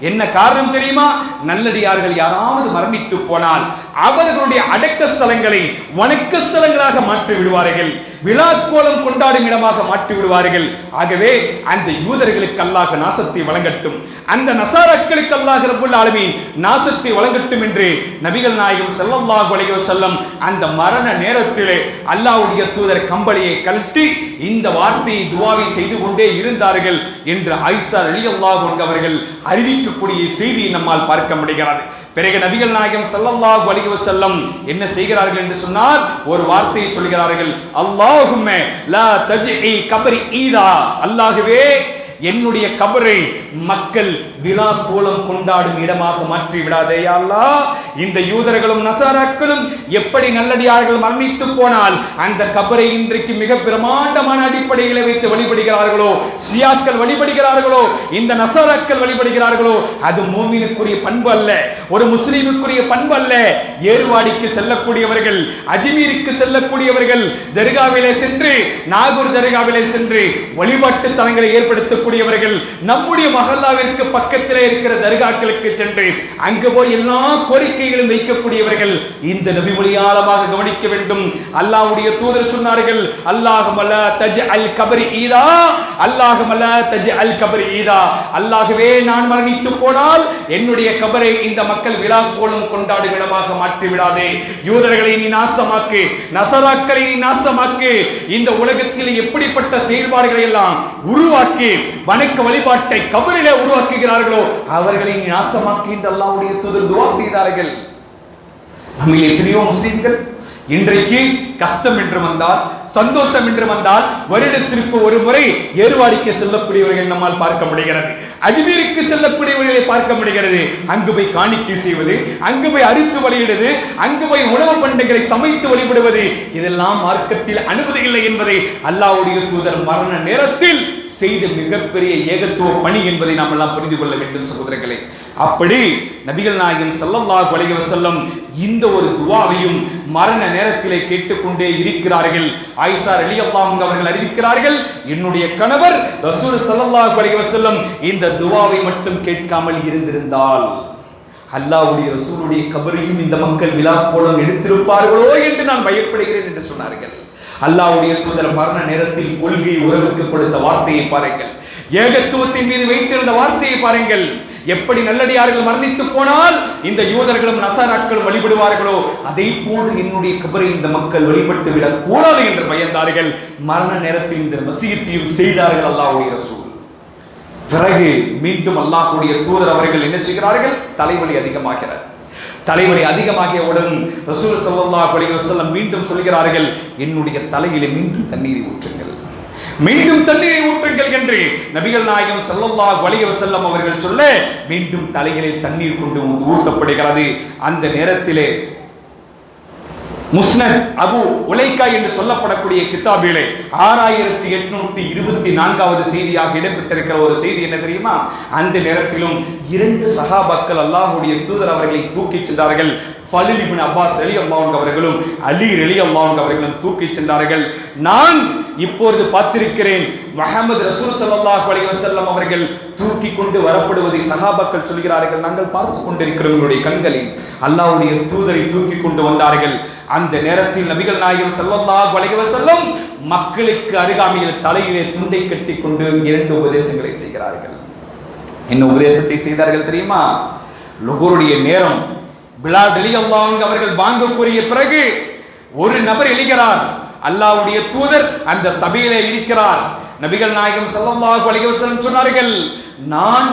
என்ன காரணம் தெரியுமா? நல்லடியார்கள் யாராவது மரணித்து போனால் அவர்களுடைய அடக்க ஸ்தலங்களை வணக்க ஸ்தலங்களாக மாற்றி விடுவார்கள், விழாக்கோலம் கொண்டாடும் இடமாக மாற்றி விடுவார்கள். ஆகவே அந்த யூதர்களுக்கு அல்லாஹ் நாசத்தை வழங்கட்டும், அந்த நசாராக்களுக்கு அல்லாஹ் ரப்பல் ஆலமீன் நாசத்தை வழங்கட்டும் என்று நபிகள் நாயகம் ஸல்லல்லாஹு அலைஹி வஸல்லம் அந்த மரண நேரத்திலே அல்லாஹ்வுடைய தூதர் கம்பளியை கழட்டி இந்த வார்த்தையை துஆவை செய்து கொண்டே இருந்தார்கள் என்று ஆயிஷா ரலியல்லாஹு அன்ஹா அவர்கள் அறிவிக்கக்கூடிய செய்தியை நம்மால் பார்க்க முடிகிறது. பிறகு நபிகள் நாயகம் ஸல்லல்லாஹு அலைஹி வஸல்லம் என்ன செய்கிறார்கள் என்று சொன்னால் ஒரு வார்த்தையை சொல்கிறார்கள், அல்லாஹும்ம லா தஜ்இ கப்ரி ஈதா, அல்லாஹ்வே என்னுடைய கபரை மக்கள் விழா கோலம் கொண்டாடும் இடமாக மாற்றி விடாதே யா அல்லாஹ். இந்த யூதர்களும் நசாராக்களும் எப்படி நல்லடியார்கள் மரணித்து போனால் அந்த கபரை இன்றைக்கு மிக பிரமாண்டமான அடிப்படைகளை வைத்து வழிபடுகிறார்களோ, ஷியாக்கள் வழிபடுகிறார்களோ, இந்த நசாராக்கள் வழிபடுகிறார்களோ, அது மூமினுக்குரிய பண்பு அல்ல, ஒரு முஸ்லிமுக்குரிய பண்பு அல்ல. ஏர்வாடிக்கு செல்லக்கூடியவர்கள், அஜ்மீருக்கு செல்லக்கூடியவர்கள், தர்காவிலே சென்று, நாகூர் தர்காவிலே சென்று வழிபாட்டு தலங்களை ஏற்படுத்தக்கூடியவர்கள், நம்முடைய மஹல்லாவிற்கு பக்கத்திலே இருக்கிற தர்காக்களுக்கு சென்று அங்கு போய் எல்லா கோரிக்கைகளும் வைக்கக்கூடியவர்கள் இந்த நபி மொழியாளமாக கவனிக்க வேண்டும். அல்லாஹ்வுடைய தூதர் சொன்னார்கள், அல்லாஹும்ம லா தஜ்அல் கப்ரி ஈதா, அல்லாஹும்ம லா தஜ்அல் கப்ரி ஈதா, அல்லாஹ்வே நான் மரணித்து போனால் என்னுடைய கபரை இந்த மக்கள் விழா கோலம் கொண்டாடும் இடமாக மாற்றி விடாதே. யூதர்களை நீ நாசமாக்கு, நசராக்களை நீ நாசமாக்கு. இந்த உலகத்தில் எப்படிப்பட்ட செயல்பாடுகளை எல்லாம் உருவாக்கி வணக்க வழிபாட்டை கபரிலே உருவாக்குகிறார்களோ அவர்களை நாசமாக்கி இந்த அல்லாஹ்வுடைய தூதர் துஆ செய்தார்கள். நம்மில் எத்தனையோ முஸ்லிம்கள் இன்றைக்கு கஷ்டம் என்று வந்தால், சந்தோஷம் என்று வந்தால் வருடத்திற்கு ஒரு முறை ஏர்வாடிக்கு செல்லக்கூடியவர்கள் நம்மால் பார்க்க முடிகிறது, அஜ்மீருக்கு செல்லக்கூடியவர்களை பார்க்க முடிகிறது. அங்கு போய் காணிக்கை செய்வது, அங்கு போய் அரித்து வழியிடுவது, அங்கு போய் உணவு பண்டங்களை சமைத்து வழிபடுவது, இதெல்லாம் மார்க்கத்தில் அனுமதி இல்லை என்பதை அல்லாஹ்வுடைய தூதர் மரண நேரத்தில் செய்த மிகப்பெரிய ஏகத்துவ பணி என்பதை நாம் எல்லாம் புரிந்து கொள்ள வேண்டும் சகோதரர்களே. அப்படி நபிகள் நாயகம் ஸல்லல்லாஹு அலைஹி வஸல்லம் இந்த ஒரு துஆவையும் மரண நேரத்திலே கேட்டுக்கொண்டே இருக்கிறார்கள். ஆயிஷா ரலியல்லாஹு அன்ஹா அவர்கள் அறிவிக்கிறார்கள், என்னுடைய கணவர் ரசூல் ஸல்லல்லாஹு அலைஹி வஸல்லம் இந்த துஆவை மட்டும் கேட்காமல் இருந்திருந்தால் அல்லாஹ்வுடைய ரசூலுடைய கபரையும் இந்த மக்கள் விழா கோலம் எடுத்திருப்பார்களோ என்று நான் பயப்படுகிறேன் என்று சொன்னார்கள். அல்லாஹ்வுடைய தூதர் மரண நேரத்தில் கொள்கை உறவுக்கு கொடுத்த வார்த்தையை பாருங்கள், ஏகத்துவத்தின் மீது வைத்திருந்த வார்த்தையை பாருங்கள். எப்படி நல்லடியார்கள் மரணித்து போனால் இந்த யூதர்களும் நசாராக்களும் வழிபடுவார்களோ அதை போன்று என்னுடைய கபரை இந்த மக்கள் வழிபட்டு விடக் கூடாது என்று பயந்தார்கள். மரண நேரத்தில் இந்த வசியத்தையும் செய்தார்கள் அல்லாஹ்வுடைய ரசூல். பிறகு மீண்டும் அல்லாஹ்வுடைய தூதர் அவர்கள் என்ன செய்கிறார்கள்? தலைவலி அதிகமாகிறது. தலைவலி அதிகமாகியவுடன் ரசூல் ஸல்லல்லாஹு அலைஹி வஸல்லம் மீண்டும் சொல்கிறார்கள், என்னுடைய தலையிலே மீண்டும் தண்ணீரை ஊற்றுங்கள், மீண்டும் தண்ணீரை ஊற்றுங்கள் என்று நபிகள் நாயகம் ஸல்லல்லாஹு அலைஹி வஸல்லம் அவர்கள் சொல்ல மீண்டும் தலையிலே தண்ணீர் கொண்டு ஊற்றப்படுகிறது. அந்த நேரத்திலே முஸ்னத் அபு உலைகா என்று சொல்லப்படக்கூடிய கிதாபிலே 6824வது செய்தியாக இடம்பெற்றிருக்கிற ஒரு செய்தி என்ன தெரியுமா? அந்த நேரத்திலும் 2 சஹாபாக்கள் அல்லாஹ்வுடைய தூதர் அவர்களை தூக்கிச் சென்றார்கள். ஃபலில் இப்னு அப்பாஸ் ரலியல்லாஹு அன்ஹு அவர்களும் அலி ரலியல்லாஹு அன்ஹு அவர்களும் தூக்கிச் சென்றார்கள். நான் இப்பொழுது பார்த்திருக்கிறேன், முஹம்மது ரசூல் ஸல்லல்லாஹு அலைஹி வஸல்லம் அவர்கள் தூக்கி கொண்டு வரப்படுவதை சஹாபாக்கள் சொல்கிறார்கள், நாங்கள் பார்த்து கொண்டிருக்கிறோம் எங்களுடைய கண்களில். அல்லாஹ்வுடைய தூதரை தூக்கி கொண்டு வந்தார்கள். அந்த நேரத்தில் நபிகள் நாயகம் ஸல்லல்லாஹு அலைஹி வஸல்லம் மக்களுக்கு அருகாமையில் தலையிலே துண்டை கட்டி கொண்டு 2 உபதேசங்களை செய்கிறார்கள். என்ன உபதேசத்தை செய்தார்கள் தெரியுமா? லுஹருடைய நேரம், பிலால் ரலியல்லாஹு அன்ஹு அவர்கள் பாங்க கூறிய பிறகு ஒரு நபர் எழுகிறார். அல்லாஹ்வுடைய தூதர் அந்த சபையிலே இருக்கிறார். நபிகள் நாயகம் ஸல்லல்லாஹு அலைஹி வஸல்லம் சொன்னார்கள், நான்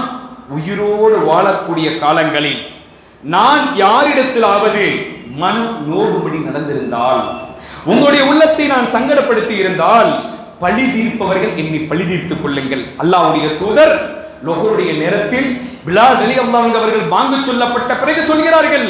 உயிரோடு வாழக்கூடிய காலங்களில் நான் யாரிடத்திலாவது மன நோகுபடி நடந்திருந்தால், உங்களுடைய உள்ளத்தை நான் சங்கடப்படுத்தி இருந்தால், பழி தீர்ப்பவர்கள் என்னை பழி தீர்த்துக் கொள்ளுங்கள். அல்லாஹ்வுடைய தூதர் லொஹருடைய நேரத்தில் பிலால் ரலியல்லாஹு அன்ஹு அவர்கள் பாங்கு சொல்லப்பட்ட பிறகு சொல்கிறார்கள்,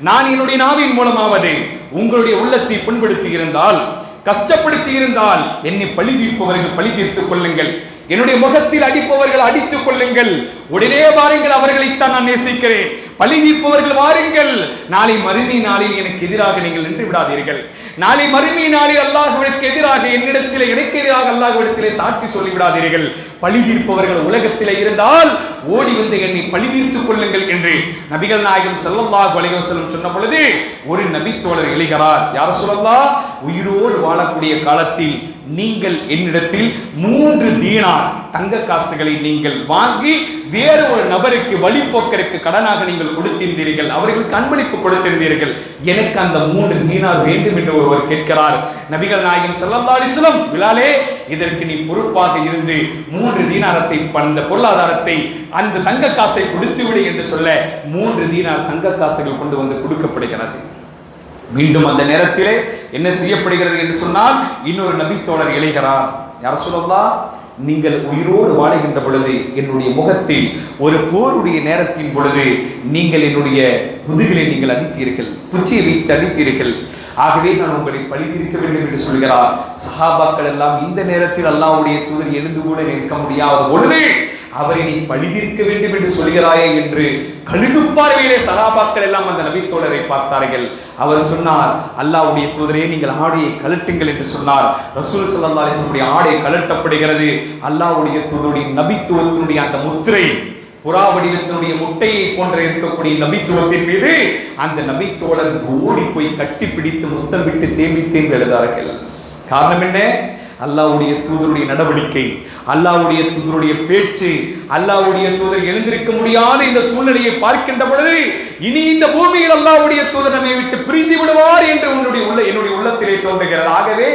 நான் என்னுடைய நாவின் மூலமாவது உங்களுடைய உள்ளத்தை புண்படுத்தி இருந்தால், கஷ்டப்படுத்தி இருந்தால், என்னை பழி தீர்ப்பவர்கள் பழி தீர்த்துக் கொள்ளுங்கள், என்னுடைய முகத்தில் அடிப்பவர்கள் அடித்துக் கொள்ளுங்கள், உடனே வாருங்கள், அவர்களைத்தான் நான் நேசிக்கிறேன், பழி தீர்ப்பவர்கள் வாருங்கள், நாளை மறுமை நாளில் எனக்கு எதிராக நீங்கள் நின்று விடாதீர்கள், நாளை மறுமை நாளில் அல்லாஹ்விற்கு எதிராக என்னிடத்திலே எனக்கு எதிராக அல்லாஹ்விடத்திலே சாட்சி சொல்லிவிடாதீர்கள், பழி தீர்ப்பவர்கள் உலகத்திலே இருந்தால் ஓடி வந்து என்னை பழி தீர்த்துக் கொள்ளுங்கள் என்று நபிகள் நாயகம் ஸல்லல்லாஹு அலைஹி வஸல்லம் சொன்ன பொழுது ஒரு நபித்தோழர் எழுகிறார், யா ரசூலல்லாஹ், உயிரோடு வாழக்கூடிய காலத்தில் நீங்கள் என்னிடத்தில் 3 தீனார் தங்க காசுகளை நீங்கள் வாங்கி வேறு ஒரு நபருக்கு வழிபோக்கருக்கு கடனாக நீங்கள் கொடுத்திருந்தீர்கள், அவர்களுக்கு அன்பளிப்பு கொடுத்திருந்தீர்கள், எனக்கு அந்த 3 தீனார் வேண்டும் என்று ஒருவர் கேட்கிறார். நபிகள் நாயகம் ஸல்லல்லாஹு அலைஹி வஸல்லம், பிலாலே, இதற்கு நீ பொறுப்பாக இருந்து 3 தீனாரத்தை, அந்த பொருளாதாரத்தை, அந்த தங்க காசை கொடுத்து விடு என்று சொல்ல 3 தீனார் தங்க காசுகள் கொண்டு வந்து கொடுக்கப்படுகிறது. மீண்டும் அந்த நேரத்திலே என்ன செய்யப்படுகிறது என்று சொன்னால், இன்னொரு நபித்தோழர் எழுகிறார், யா ரசூலல்லாஹ், நீங்கள் உயிரோடு வாழுகின்ற பொழுது என்னுடைய முகத்தில் ஒரு போருடைய நேரத்தின் பொழுது நீங்கள் என்னுடைய முதுகிலை நீங்கள் அடித்தீர்கள், குச்சியை வைத்து அடித்தீர்கள், ஆகவே நான் உங்களை பழி தீர்க்க வேண்டும் என்று சொல்கிறார். சஹாபாக்கள் எல்லாம் இந்த நேரத்தில் அல்லாஹ்வுடைய தூதர் எழுந்து கூட நிற்க முடியாத பொழுது அவரை நீ பழி தீர்க்க வேண்டும் என்று சொல்கிறாயே என்று கழுகு பார்வையிலே சஹாபாக்கள் எல்லாம் அந்த நபித்தோழரை பார்த்தார்கள். அவர் சொன்னார், அல்லாஹ்வுடைய தூதரே, நீங்கள் ஆடையை கழட்டுங்கள் என்று சொன்னார். ரசூல் ஸல்லல்லாஹு அலைஹி வஸல்லம் ஆடை கழட்டப்படுகிறது. அல்லாஹ்வுடைய தூதருடைய நபித்துவத்தினுடைய அந்த முத்திரை, புறா வடிவத்தினுடைய முட்டையை போன்ற இருக்கக்கூடிய நபித்துவத்தின் மீது அந்த நபித்தோழர் ஓடி போய் கட்டி பிடித்து முத்தம் விட்டு தேம்பி தேம்பி எழுதார்கள். காரணம் என்ன? அல்லாஹ்வுடைய தூதருடைய நடவடிக்கை, அல்லாஹ்வுடைய தூதருடைய பேச்சு, அல்லாஹ்வுடைய தூதர் எழுந்திருக்க முடியாத இந்த சூழ்நிலையை பார்க்கின்ற பொழுது இனி இந்த பூமியில் அல்லாஹ்வுடைய தூதர் நம்மை விட்டு பிரிந்து விடுவார் என்று என்னுடைய உள்ளத்திலே தோன்றுகிறது. ஆகவே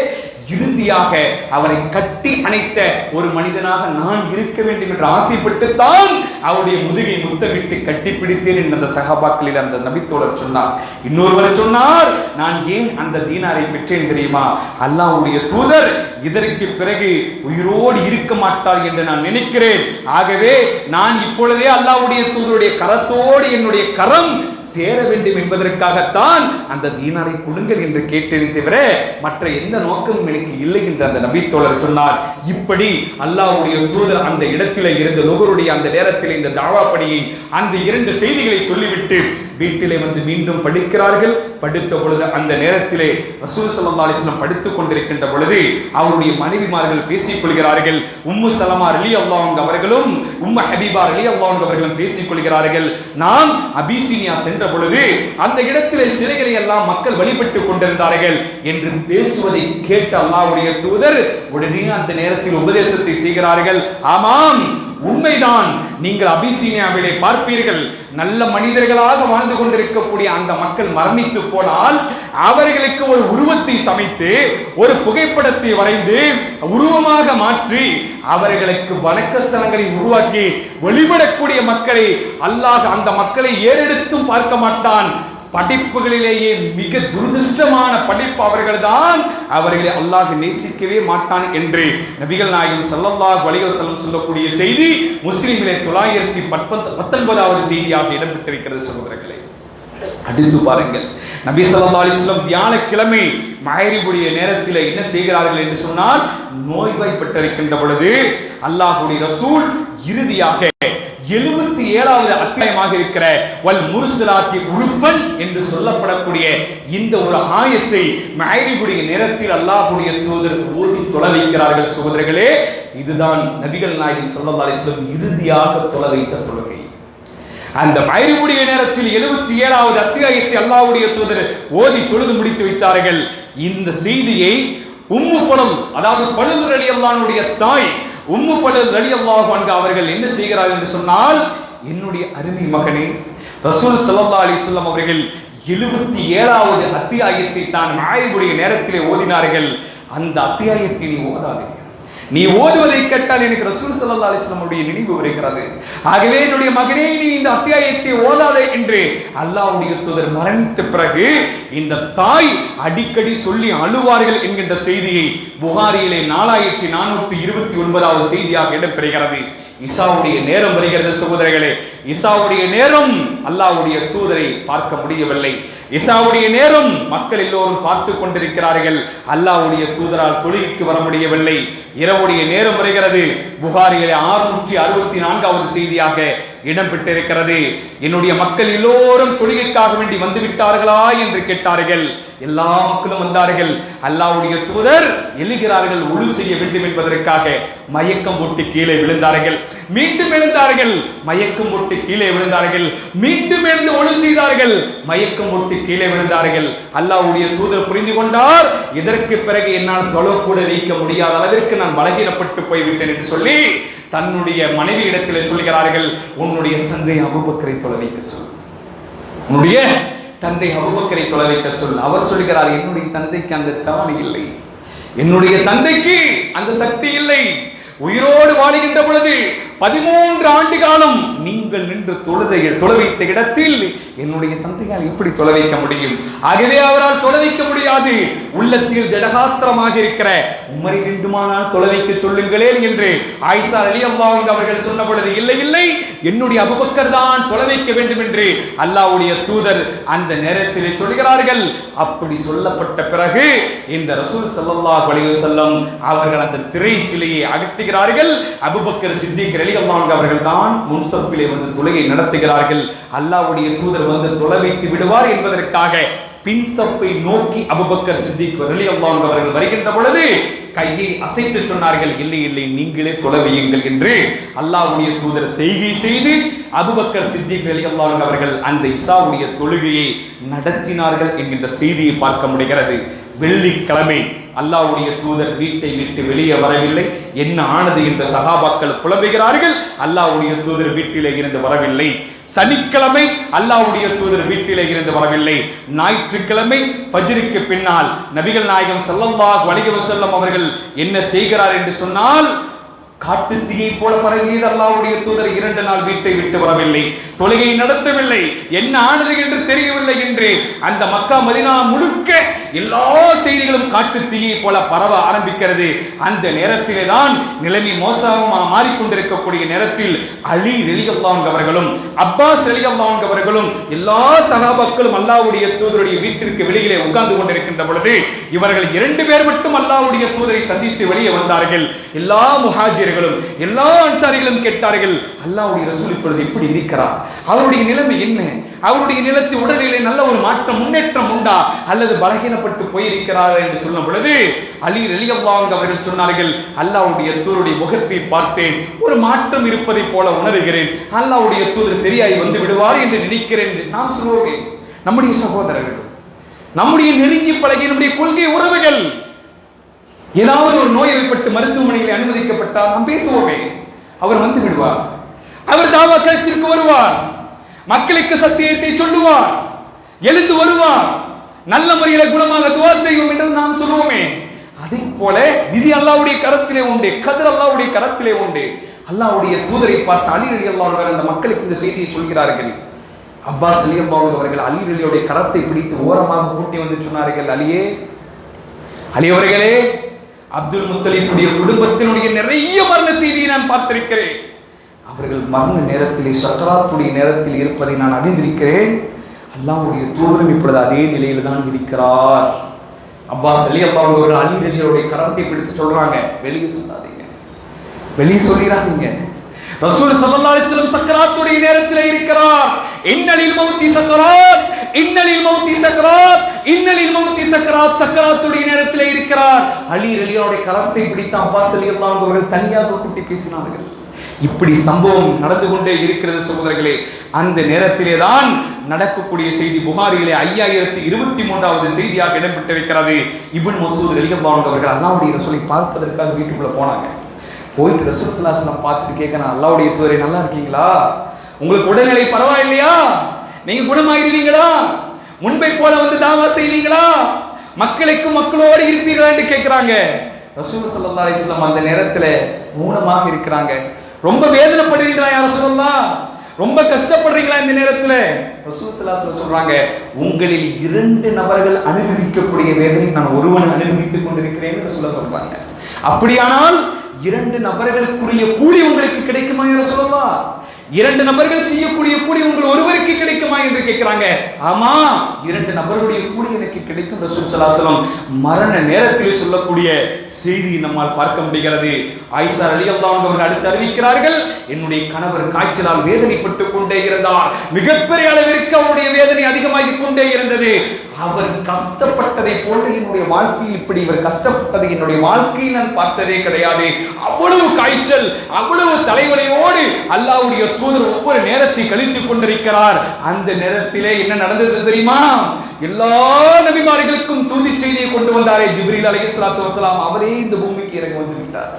இறுதியாக அவரை கட்டி அணைத்த ஒரு மனிதனாக நான் இருக்க வேண்டும் என்று ஆசைப்பட்டுத்தான் அவருடைய முதுகை முத்தமிட்டு கட்டி பிடித்தேன் என்று அந்த சஹாபாக்களில் அந்த நபித்தோழர் சொன்னார். இன்னொருவர் சொன்னார், நான் ஏன் அந்த தீனாரை பெற்றேன் தெரியுமா? அல்லாஹ்வுடைய தூதர் இதற்கு பிறகு உயிரோடு இருக்க மாட்டார் என்று நான் நினைக்கிறேன். ஆகவே நான் இப்பொழுதே அல்லாஹ்வுடைய தூதருடைய கரத்தோடு என்னுடைய கரம் சேர வேண்டும் என்பதற்காகத்தான் அந்த தீனாரை கொடுங்கள் என்று கேட்டேன் தவிர மற்ற எந்த நோக்கமும் எனக்கு இல்லை என்று அந்த நபித்தோழர் சொன்னார். இப்படி அல்லாஹ்வுடைய தூதர் அந்த இடத்திலே இருந்த நுகருடைய அந்த நேரத்தில் இந்த தாவா பணியை, அந்த 2 செய்திகளை சொல்லிவிட்டு வீட்டிலே வந்து மீண்டும் படிக்கிறார்கள். படித்த பொழுது அந்த நேரத்திலே ரசூல் ஸல்லல்லாஹு அலைஹி வஸல்லம் படித்துக் கொண்டிருக்கின்ற பொழுது அவருடைய மனைவிமார்கள் பேசிக் கொள்கிறார்கள். உம்மு சலமா ரலியல்லாஹு அன்ஹா அவர்களும் உம்மு ஹபீபா ரலியல்லாஹு அன்ஹா அவர்களும் பேசிக் கொள்கிறார்கள். நாம் அபிசீனியா சென்ற பொழுது அந்த இடத்திலே சிலைகளை எல்லாம் மக்கள் வழிபட்டுக் கொண்டிருந்தார்கள் என்று பேசுவதை கேட்ட அல்லாஹ்வுடைய தூதர் உடனே அந்த நேரத்தில் உபதேசத்தை செய்கிறார்கள். ஆமாம், உண்மைதான், நீங்கள் அபிசீனியாவிலே பார்ப்பீர்கள், நல்ல மனிதர்களாக வாழ்ந்து கொண்டிருக்கக்கூடிய அந்த மக்கள் மரணித்து போனால் அவர்களுக்கு ஒரு உருவத்தை சமைத்து ஒரு புகைப்படத்தை வரைந்து உருவமாக மாற்றி அவர்களுக்கு வணக்கஸ்தலங்களை உருவாக்கி வழிபடக்கூடிய மக்களை அல்லாஹ் அந்த மக்களை ஏறெடுத்தும் பார்க்க மாட்டான். படைப்புகளிலேயே மிக துரதிருஷ்டமான படைப்பு அவர்கள்தான், அவர்களை அல்லாஹ் நேசிக்கவே மாட்டான் என்று நபிகள் நாயகம் ஸல்லல்லாஹு அலைஹி வஸல்லம் சொல்லக்கூடிய செய்தி முஸ்லிமிலே 919வது செய்தியாக இடம்பெற்றிருக்கிறது. சகோதரர்களே, அடுத்து பாருங்கள், நபி ஸல்லல்லாஹு அலைஹி வஸல்லம் வியாழக்கிழமை மஹரிபுடைய நேரத்தில் என்ன செய்கிறார்கள் என்று சொன்னால், நோய்வாய்ப்பட்டிருக்கின்ற பொழுது அல்லாஹ்வுடைய ரசூல் இறுதியாக 77வது அத்தியாயமாக இருக்கிற வல் முர்சலாத்தி உருஃபன் என்று சொல்லப்படக்கூடிய இந்த ஒரு ஆயத்தை மஹரிபுடைய நேரத்தில் அல்லாஹ்வுடைய தூதர் ஓதி தொழ வைக்கிறார்கள். சகோதரர்களே, இதுதான் நபிகள் நாயகம் ஸல்லல்லாஹு அலைஹி வஸல்லம் இறுதியாக தொழ வைத்த தொழுகை. அந்த மஹரிபுடைய நேரத்தில் 77வது அத்தியாயத்தை அல்லாஹ்வுடைய தூதர் ஓதி தொழுது முடித்து வைத்தார்கள். இந்த செய்தியை உம்மு ஃபலல், அதாவது ஃபலல் ரலியல்லாஹு அன்ஹுடைய தாய் உம்மு ஃபலல் ரலியல்லாஹு அன்ஹா அவர்கள் என்ன செய்கிறார்கள் என்று சொன்னால், என்னுடைய அருமை மகனே, ரசூல் ஸல்லல்லாஹு அலைஹி வஸல்லம் அவர்கள் 77வது அத்தியாயத்தை தான் மஹரிபுடைய நேரத்திலே ஓதினார்கள். அந்த அத்தியாயத்தை நீ ஓதாதே, நீ ஓதுவதை கேட்டால் எனக்கு ரசூல் ஸல்லல்லாஹு அலைஹி வஸல்லம் உடைய நினைவு வருகிறது. ஆகவே என்னுடைய மகனே, நீ இந்த அத்தியாயத்தை ஓதாதே என்று அல்லாஹ்வுடைய தூதர் மரணித்த பிறகு இந்த தாய் அடிக்கடி சொல்லி அழுவார்கள் என்கின்ற செய்தியை புகாரியிலே 4429வது செய்தியாக இடம்பெறுகிறது. இசாவுடைய நேரம் வருகிறது சகோதரர்களே. இசாவுடைய நேரம் அல்லாஹ்வுடைய தூதரை பார்க்க முடியவில்லை. இசாவுடைய நேரம் மக்கள் எல்லோரும் பார்த்து கொண்டிருக்கிறார்கள். அல்லாஹ்வுடைய தூதரால் தொழுகைக்கு வர முடியவில்லை. இரவுடைய நேரம் வருகிறது. புகாரியிலே 664வது செய்தியாக இடம்பெற்றிருக்கிறது. என்னுடைய மக்கள் எல்லோரும் தொழுகைக்காக வேண்டி வந்து விட்டார்களா என்று கேட்டார்கள். எல்லா மக்களும் வந்தார்கள். அல்லாஹ்வுடைய தூதர் எழுகிறார்கள் ஒழு செய்ய வேண்டும் என்பதற்காக. மயக்கம் போட்டு கீழே விழுந்தார்கள். மீண்டும் எழுந்தார்கள். மயக்கம் போட்டு கீழே விழுந்தார்கள். மீண்டும் எழுந்து ஒழு செய்தார்கள். மயக்கம் போட்டு கீழே விழுந்தார்கள். அல்லாஹ்வுடைய தூதர் புரிந்து கொண்டார், இதற்கு பிறகு என்னால் தொழக்கூட வைக்க முடியாத அளவிற்கு நான் பலகீனப்பட்டு போய்விட்டேன் என்று சொல்லி தன்னுடைய மனைவி இடத்திலே சொல்கிறார்கள், உன்னுடைய தந்தை அபூபக்கரை தொழ வைக்க சொல், உன்னுடைய தந்தை அபூபக்கரை தொழ வைக்க சொல். அவர் சொல்கிறார், என்னுடைய தந்தைக்கு அந்த திராணி இல்லை, என்னுடைய தந்தைக்கு அந்த சக்தி இல்லை. உயிரோடு வாழுகின்ற பொழுது 13 ஆண்டு காலம் நீங்கள் நின்று தொழ வைத்த இடத்தில் என்னுடைய தந்தையால் எப்படி தொழ வைக்க முடியும்? ஆகவே அவரால் தொழ வைக்க முடியாது. உள்ளத்தில் திடகாத்திரமாக இருக்கிற உமரை வேண்டுமானால் தொழ வைக்க சொல்லுங்களே என்று ஆயிஷா ரலியல்லாஹு அன்ஹா அவர்கள் சொன்ன பொழுது, இல்லை இல்லை, என்னுடைய அபூபக்கர் தான் தொழ வைக்க வேண்டும் என்று அல்லாஹ்வுடைய தூதர் அந்த நேரத்திலே சொல்கிறார்கள். அப்படி சொல்லப்பட்ட பிறகு இந்த ரசூல் ஸல்லல்லாஹு அலைஹி வஸல்லம் அவர்கள் அந்த திரை சிலையை அகற்றுகிறார்கள். அபூபக்கர் சித்திக் ரலியல்லாஹு அன்ஹு அவர்கள் தான் முன்சப்பிலே வந்து தொழுகை நடத்துகிறார்கள். அல்லாஹ்வுடைய தூதர் வந்து தொழ வைத்து விடுவார் என்பதற்காக பின் சப்பை நோக்கி அபூபக்கர் சித்திக் ரலியல்லாஹு அன்ஹு அவர்கள் வருகின்ற பொழுது கையை அசைத்து சொன்னார்கள், இல்லை இல்லை, நீங்களே தொழ வையுங்கள் என்று அல்லாஹ்வுடைய தூதர் செய்கை செய்து அபூபக்கர் சித்திக் ரலியல்லாஹு அன்ஹு அவர்கள் அந்த இசாவுடைய தொழுகையை நடத்தினார்கள் என்கின்ற செய்தியை பார்க்க முடிகிறது. வெள்ளிக்கிழமை அல்லாஹ்வுடைய தூதர் வீட்டை விட்டு வெளியே வரவில்லை. என்ன ஆனது என்ற சஹாபாக்கள் புலம்புகிறார்கள். அல்லாஹ்வுடைய தூதர் வீட்டிலே இருந்து வரவில்லை. சனிக்கிழமை அல்லாஹ்வுடைய தூதர் வீட்டிலே இருந்து வரவில்லை. ஞாயிற்றுக்கிழமை ஃபஜ்ருக்கு பின்னால் நபிகள் நாயகம் ஸல்லல்லாஹு அலைஹி வஸல்லம் அவர்கள் என்ன செய்கிறார் என்று சொன்னால், காட்டு தீயை போல பரவியது அல்லாஹ்வுடைய தூதர் 2 நாள் வீட்டை விட்டு வரவில்லை, தொழுகை நடத்தவில்லை. என்ன ஆனது என்று தெரியவில்லை என்று அந்த மக்கா மதீனா முழுக்க எல்லா செய்திகளும் காட்டு தீயை போல பரவ ஆரம்பிக்கிறது. அந்த நேரத்திலே தான் நிலைமை மோசமாக மாறிக்கொண்டிருக்கக்கூடிய நேரத்தில் அலி ரலியல்லாஹு அன்ஹு அவர்களும் அப்பாஸ் ரலியல்லாஹு அன்ஹு அவர்களும் எல்லா சஹாபாக்களும் அல்லாஹ்வுடைய தூதருடைய வீட்டிற்கு வெளியிலே உட்கார்ந்து கொண்டிருக்கின்ற பொழுது இவர்கள் 2 பேர் மட்டும் அல்லாஹ்வுடைய தூதரை சந்தித்து வெளியே வந்தார்கள். எல்லா முஹாஜிர்களும் எல்லா அன்சாரிகளும் கேட்டார்கள், அல்லாஹ்வுடைய ரசூல் இப்பொழுது எப்படி இருக்கிறார்? அவருடைய நிலைமை என்ன? அவருடைய நிலத்து உடலிலே நல்ல ஒரு மாற்றம் முன்னேற்றம் உண்டா அல்லது பலகீனப்பட்டு போயிருக்கிறார் என்று சொன்ன பொழுது அலி ரலியல்லாஹு அன்ஹு அவர்கள் சொன்னார்கள், அல்லாஹ்வுடைய தூதருடைய முகத்தை பார்த்தேன், ஒரு மாற்றம் இருப்பதை போல உணர்கிறேன். அல்லாஹ்வுடைய தூதர் சரியாய் வந்து விடுவார் என்று நினைக்கிறேன். நாம் சொல்வோமே, நம்முடைய சகோதரர்கள், நம்முடைய நெருங்கி பழகிய நம்முடைய கொள்கை உறவுகள் ஏதாவது ஒரு நோய் ஏற்பட்டு மருத்துவமனையில் அனுமதிக்கப்பட்டால் நாம் பேசுவோமே, அவர் வந்து விடுவார், அவர் தாவா களத்திற்கு வருவார், மக்களுக்கு சத்தியத்தை சொல்லுவார், எழுந்து வருவார், நல்ல முறையில குணமாக துஆ செய்வோம் என்று நாம் சொல்லுவோமே. அதே போல விதி அல்லாஹ்வுடைய கரத்திலே உண்டு, கதர் அல்லாஹ்வுடைய கரத்திலே உண்டு. அல்லாஹ்வுடைய தூதரை பார்த்து அலி ரலியல்லாஹு அன்ஹு அந்த மக்களுக்கு இந்த செய்தியை சொல்கிறார்கள். அப்பாஸ் ரலியல்லாஹு அன்ஹு அவர்கள் அலி ரலியுடைய கரத்தை பிடித்து ஓரமாக கூட்டி வந்து சொன்னார்கள், அலியே, அலி அவர்களே, அப்துல் முத்தலிஃபுடைய குடும்பத்தினுடைய நிறைய மரண செய்தியை நான் பார்த்திருக்கிறேன். அவர்கள் மரண நேரத்திலே சக்கராத்துடைய நேரத்தில் இருப்பதை நான் அறிந்திருக்கிறேன். அல்லாஹ்வுடைய தூதரும் இப்பொழுது அதே நிலையில் தான் இருக்கிறார். அப்பாஸ் ரலியல்லாஹு அன்ஹு அவர்கள் அலி ரலியுடைய கரத்தை பிடித்து சொல்றாங்க, வெளியே சொல்லாதீங்க, வெளியே சொல்லிராதீங்க, ரசூல் ஸல்லல்லாஹு அலைஹி வஸல்லம் சக்கராத்துடைய நேரத்தில் இருக்கிறார். இன்னலில் மௌத்தி சக்கராத், இன்னலில் மௌத்தி சக்கராத், இன்னலில் மௌத்தி சக்கராத், சக்கராத்துடைய நேரத்தில் இருக்கிறார். அலி ரலியுடைய கரத்தை பிடித்து அப்பாஸ் ரலியல்லாஹு அன்ஹு அவர்கள் தனியாக கூட்டி பேசினார்கள். இப்படி சம்பவம் நடந்து கொண்டே இருக்கிறது சகோதரர்களே. அந்த நேரத்திலே தான் நடக்கக்கூடிய செய்தி புகாரியிலே 5023வது செய்தியாக இடம்பெற்றிருக்கிறது. இப்னு மஸ்ஊத் ரலியல்லாஹு அன்ஹு அவர்கள் அல்லாஹ்வுடைய ரசூலை பார்ப்பதற்காக வீட்டுக்குள்ள போனாங்க. போயிட்டு ரசூல் ஸல்லல்லாஹு அலைஹி வஸல்லம் பார்த்துட்டு கேட்கறாங்க, அல்லாஹ்வுடைய தூதரே, நல்லா இருக்கீங்களா? உங்களுக்கு உடல்நிலை பரவாயில்லையா? நீங்க குணமாயிருவீங்களா? முன்பை போல வந்து தாவா செய்வீங்களா? மக்களோடு இருப்பீர்களா என்று கேட்கிறாங்க. ரசூல் ஸல்லல்லாஹு அலைஹி வஸல்லம் அந்த நேரத்துல மௌனமாக இருக்கிறாங்க. ரொம்ப வேதனைப்படுறீங்களா யா ரசூலல்லாஹ், ரொம்ப கஷ்டப்படுறீங்களா இந்த நேரத்துல? ரசூல் ஸல்லல்லாஹு அலைஹி வஸல்லம் சொல்றாங்க, உங்களில் 2 நபர்கள் அனுபவிக்கக்கூடிய வேதனை நான் ஒருவன் அனுபவித்துக் கொண்டிருக்கிறேன்னு ரசூலுல்லாஹ் சொல்றாங்க. அப்படியானால் 2 நபர்களுக்குரிய கூலி உங்களுக்கு கிடைக்குமா யா ரசூலல்லாஹ்? 2 நபர்கள் செய்யக்கூடிய கூலி உங்கள் ஒருவருக்கு கிடைக்குமா என்று கேட்கிறாங்க. ஆமா, 2 நபர்களுடைய கூலி எனக்கு கிடைக்கும் ரசூல் ஸல்லல்லாஹு அலைஹி வஸல்லம் மரண நேரத்தில் சொல்லக்கூடிய செய்தி நம்மால் பார்க்க முடிகிறது. ஆயிஷா ரலியல்லாஹு அன்ஹா அவர்கள் அடுத்து அறிவிக்கிறார்கள், என்னுடைய கணவர் காய்ச்சலால் வேதனைப்பட்டு கொண்டே இருந்தார். மிகப்பெரிய அளவிற்கு அவருடைய வேதனை அதிகமாகிக் கொண்டே இருந்தது. அவர் கஷ்டப்பட்டதை போன்று என்னுடைய வாழ்க்கையில் இப்படி இவர் கஷ்டப்பட்டதை என்னுடைய வாழ்க்கையில் நான் பார்த்ததே கிடையாது. அவ்வளவு காய்ச்சல், அவ்வளவு தலைவலியோடு அல்லாஹ்வுடைய தூதர் ஒவ்வொரு நேரத்தை கழித்துக் கொண்டிருக்கிறார். அந்த நேரத்திலே என்ன நடந்தது தெரியுமா? எல்லா நபிமார்களுக்கும் தூதி செய்தியை கொண்டு வந்தாரே ஜிப்ரீல் அலைஹிஸ்ஸலாத்து வஸ்ஸலாம், அவரே இந்த பூமிக்கு இறங்கி வந்து விட்டார்.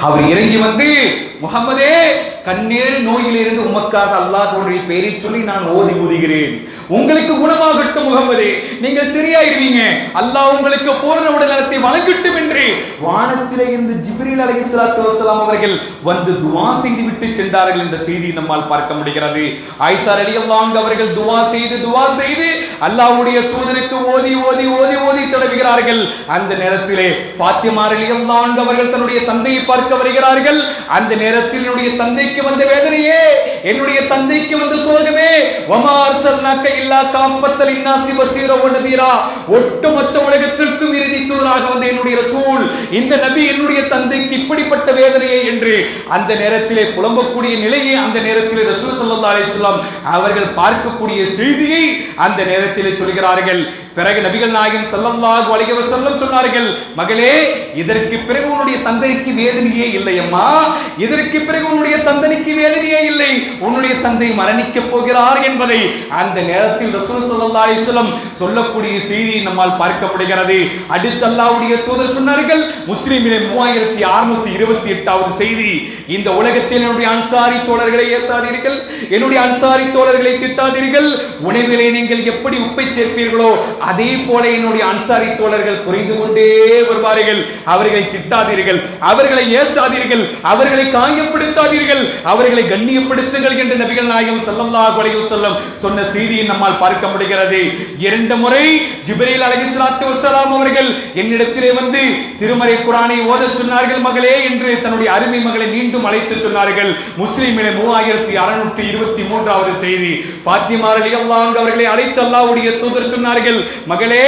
அவர் இறங்கி வந்து, முஹம்மதே, கண்ணீர் நோயிலிருந்து உமக்காக அல்லாஹ்வுடைய பெயரை சொல்லி நான் ஓதி ஊதுகிறேன், உங்களுக்கு குணமாகட்டும் முஹம்மதே, நீங்கள் சரியாயிருவீங்க, அல்லாஹ் உங்களுக்கு பூரண உடல்நலத்தை வழங்கட்டும் என்று வானத்திலே இருந்து ஜிப்ரீல் அலைஹிஸ்ஸலாத்து வஸ்ஸலாம் அவர்கள் வந்து துஆ செய்து விட்டு சென்றார்கள் என்ற செய்தி நம்மால் பார்க்க முடிகிறது. ஆயிஷா ரலியல்லாஹு அன்ஹா அவர்கள் துஆ செய்து அல்லாஹ்வுடைய தூதருக்கு ஓதி ஓதி ஓதி ஓதி தடவுகிறார்கள். அந்த நேரத்திலே ஃபாத்திமா ரலியல்லாஹு அன்ஹா அவர்கள் தன்னுடைய தந்தையை பார்க்க வருகிறார்கள். அந்த நேரத்தில் என்னுடைய தந்தைக்கு வந்த வேதனையே, என்னுடைய தந்தைக்கு வந்த சோகமே, வமா அர்சல்னாக இல்லா காஃபத்தல் லின்னாஸி பஸீரா வ நதீரா, ஒட்டுமொத்த உலகத்திற்கும் இறுதி தூதராக வந்த என்னுடைய ரசூல், இந்த நபி என்னுடைய தந்தைக்கு இப்படிப்பட்ட வேதனையே என்று அந்த நேரத்திலே புலம்பக்கூடிய நிலையை அந்த நேரத்திலே ரசூல் ஸல்லல்லாஹு அலைஹி வஸல்லம் அவர்கள் பார்க்கக்கூடிய செய்தியை அந்த நேரத்திலே சொல்கிறார்கள். பிறகு நபிகள் நாயகம் ஸல்லல்லாஹு அலைஹி வஸல்லம் சொன்னார்கள், மகளே, இதற்கு பிறகு உன்னுடைய தந்தைக்கு வேதனையே இல்லையம்மா, இதற்கு பிறகு உன்னுடைய தந்தைக்கு வேதனையே இல்லை, உன்னுடைய தந்தை மரணிக்க போகிறார் என்பதை அந்த நேரத்தில் ரசூல் ஸல்லல்லாஹு அலைஹி வஸல்லம் சொல்லக்கூடிய செய்தி நம்மால் பார்க்க முடிகிறது. அடுத்து அல்லாஹ்வுடைய தூதர் சொன்னார்கள், முஸ்லிமிலே 3628வது செய்தி, இந்த உலகத்தில் என்னுடைய அன்சாரி தோழர்களை ஏசாதீர்கள், என்னுடைய அன்சாரி தோழர்களை திட்டாதீர்கள், உணவிலே நீங்கள் எப்படி உப்பை சேர்ப்பீர்களோ அதே போல என்னுடைய அன்சாரி தோழர்கள் குறைந்து கொண்டே வருவார்கள். அவர்களை திட்டாதீர்கள், அவர்களை ஏசாதீர்கள், அவர்களை காயப்படுத்தாதீர்கள், அவர்களை கண்ணியப்படுத்துங்கள் என்று நபிகள் நாயகம் ஸல்லல்லாஹு அலைஹி வஸல்லம் சொன்ன செய்தியை நம்மால் பார்க்க முடிகிறது. 2 முறை ஜிப்ரீல் அலைஹிஸ்ஸலாத்து வஸ்ஸலாம் அவர்கள் என்னிடத்திலே வந்து திருமறை குர்ஆனை ஓதச் சொன்னார்கள் மகளே என்று தன்னுடைய அருமை மகளை மீண்டும் அழைத்து சொன்னார்கள். முஸ்லிமிலே 3623வது செய்தி, ஃபாத்திமா ரலியல்லாஹு அன்ஹா அவர்களை அழைத்து அல்லாஹ்வுடைய தூதர் சொன்னார்கள், மகளே,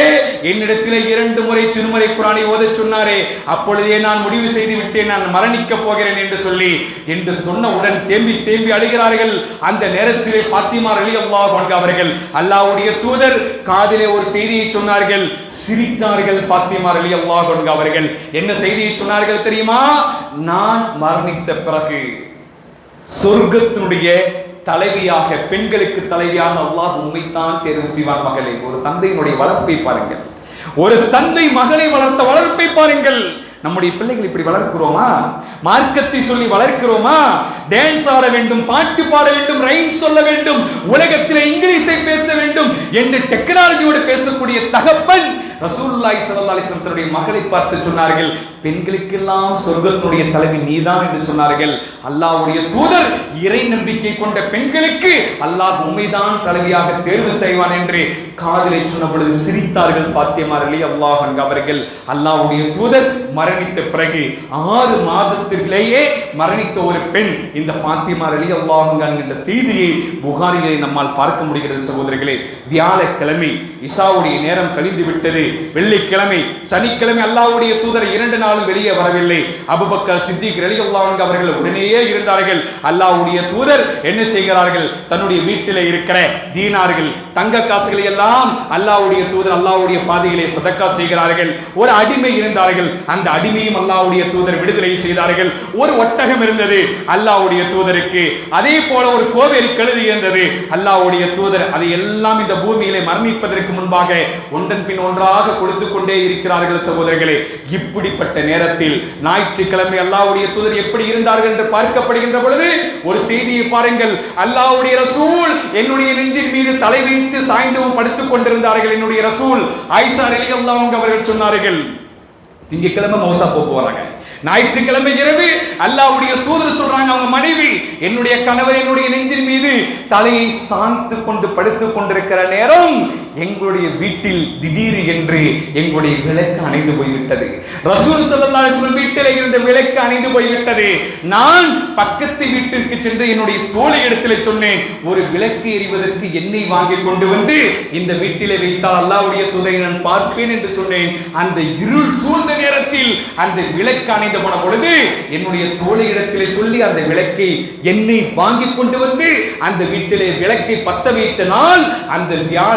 என்னிடத்திலே 2 முறை திருமறை குர்ஆனை ஓதச் சொன்னாரே, அப்பொழுதே நான் முடிவு செய்து விட்டேன், நான் மரணிக்க போகிறேன் என்று சொல்லி என்று சொன்னவுடன் தேம்பி தேம்பி அழுகிறார்கள். அந்த நேரத்திலே ஃபாத்திமா ரலியல்லாஹு அன்ஹா அவர்கள் அல்லாஹ்வுடைய தூதர் காதிலே ஒரு செய்தியை சொன்னார்கள், சிரித்தார்கள். ஃபாத்திமா ரலியல்லாஹு அன்ஹா அவர்கள் என்ன செய்தியை சொன்னார்கள் தெரியுமா? நான் மரணித்த பிறகு சொர்க்கத்தினுடைய தலைவியாக, பெண்களுக்கு தலைவியாக அல்லாஹ் உம்மைத்தான் தேர்வு செய்வார். மகளே, ஒரு தந்தையினுடைய வளர்ப்பை பாருங்கள், ஒரு தந்தை மகளை வளர்த்த வளர்ப்பை பாருங்கள். நம்முடைய பிள்ளைகள் இப்படி வளர்க்கிறோமா? மார்க்கத்தை சொல்லி வளர்க்கிறோமா? டான்ஸ் ஆட வேண்டும், பாட்டு பாட வேண்டும், ரைம் சொல்ல வேண்டும், உலகத்தில் இங்கிலீஷை பேச வேண்டும் என்று டெக்னாலஜியோடு பேசக்கூடிய தகப்பன் ரசூலுல்லாஹி ஸல்லல்லாஹு அலைஹி வஸல்லம் தன்னுடைய மகளை பார்த்து சொன்னார்கள், பெண்களுக்கெல்லாம் சொர்க்கத்தினுடைய தலைவி நீதான் என்று சொன்னார்கள். அல்லாஹ்வுடைய தூதர் இறை நம்பிக்கை கொண்ட பெண்களுக்கு அல்லாஹ் உம்மைதான் தலைவியாக தேர்வு செய்வான் என்று காதிலே சொன்ன பொழுது சிரித்தார்கள் ஃபாத்திமா ரலியல்லாஹு அன்ஹா அவர்கள். அல்லாஹ்வுடைய தூதர் மரணித்த பிறகு 6 மாதத்திலேயே மரணித்த ஒரு பெண் இந்த ஃபாத்திமா ரலியல்லாஹு அன்ஹா என்ற செய்தியை புகாரிலே நம்மால் பார்க்க முடிகிறது. சகோதரர்களே, வியாழக்கிழமை இஷாவுடைய நேரம் கழிந்து விட்டது. வெள்ளிக்கிழமை, சனிக்கிழமை அல்லாஹ்வுடைய தூதர் 2 நாளும் வெளியே வரவில்லை. அபூபக்கர் சித்திக் ரலியல்லாஹு அன்ஹு அவர்கள் உடனேயே இருந்தார்கள். அல்லாஹ்வுடைய தூதர் என்ன செய்கிறார்கள்? தன்னுடைய வீட்டிலே இருக்கிற தீனார்கள், தங்க காசுகளை எல்லாம் அல்லாஹ்வுடைய தூதர் அல்லாஹ்வுடைய பாதையிலே சதக்கா செய்கிறார்கள். ஒரு அடிமை இருந்தார்கள், அந்த அடிமையும் அல்லாஹ்வுடைய தூதர் விடுதலை செய்தார்கள். ஒரு ஒட்டகம் இருந்தது அல்லாஹ்வுடைய தூதருக்கு, அதே போல ஒரு கோவேரி கழுதை இருந்தது. அல்லாஹ்வுடைய தூதர் அதை எல்லாம் இந்த பூமியிலே மரணிப்பதற்கு முன்பாக ஒன்றன் பின் ஒன்றாக கொடுத்து கொண்டே இருக்கிறார்கள். சகோதரர்களே, இப்படிப்பட்ட நேரத்தில் ஞாயிற்றுக்கிழமை அல்லாஹ்வுடைய தூதர் எப்படி இருந்தார்கள் என்று பார்க்கப்படுகின்ற பொழுது ஒரு செய்தியை பாருங்கள். அல்லாஹ்வுடைய ரசூல் என்னுடைய நெஞ்சின் மீது தலை வைத்து சாய்ந்து படுத்துக் கொண்டிருந்தார்கள். என்னுடைய ரசூல் ஆயிஷா ரலியல்லாஹு அன்ஹா அவர்கள் சொன்னார்கள், திங்கட்கிழமை மௌத்தா போறாங்க. ஞாயிற்றுக்கிழமை இரவு அல்லாஹ்வுடைய தூதர் சொல்றாங்க, அவங்க மனைவி, என்னுடைய கணவர் என்னுடைய நெஞ்சின் மீது தலையை சாய்த்து கொண்டு படுத்துக் கொண்டிருக்கிற நேரம் எங்களுடைய வீட்டில் திடீர் என்று எங்களுடைய விளக்கு அணைந்து போய்விட்டது. ரசூல் ஸல்லல்லாஹு அலைஹி வஸல்லம் வீட்டில் இருந்த விளக்கு அணைந்து போய்விட்டது. நான் பக்கத்து வீட்டிற்கு சென்று என்னுடைய தோழி இடத்திலே சொன்னேன், ஒரு விளக்கு எரிவதற்கு எண்ணெய் வாங்கி கொண்டு வந்து இந்த வீட்டிலே வைத்தால் அல்லாஹ்வுடைய தூதரை நான் பார்ப்பேன் என்று சொன்னேன். அந்த இருள் சூழ்ந்த நேரத்தில் அந்த விளக்கு அணைந்து போன பொழுது என்னுடைய தோழி இடத்திலே சொல்லி அந்த விளக்கை எண்ணெய் வாங்கி கொண்டு வந்து அந்த வீட்டிலே விளக்கை பத்த வைத்த நாள் அந்த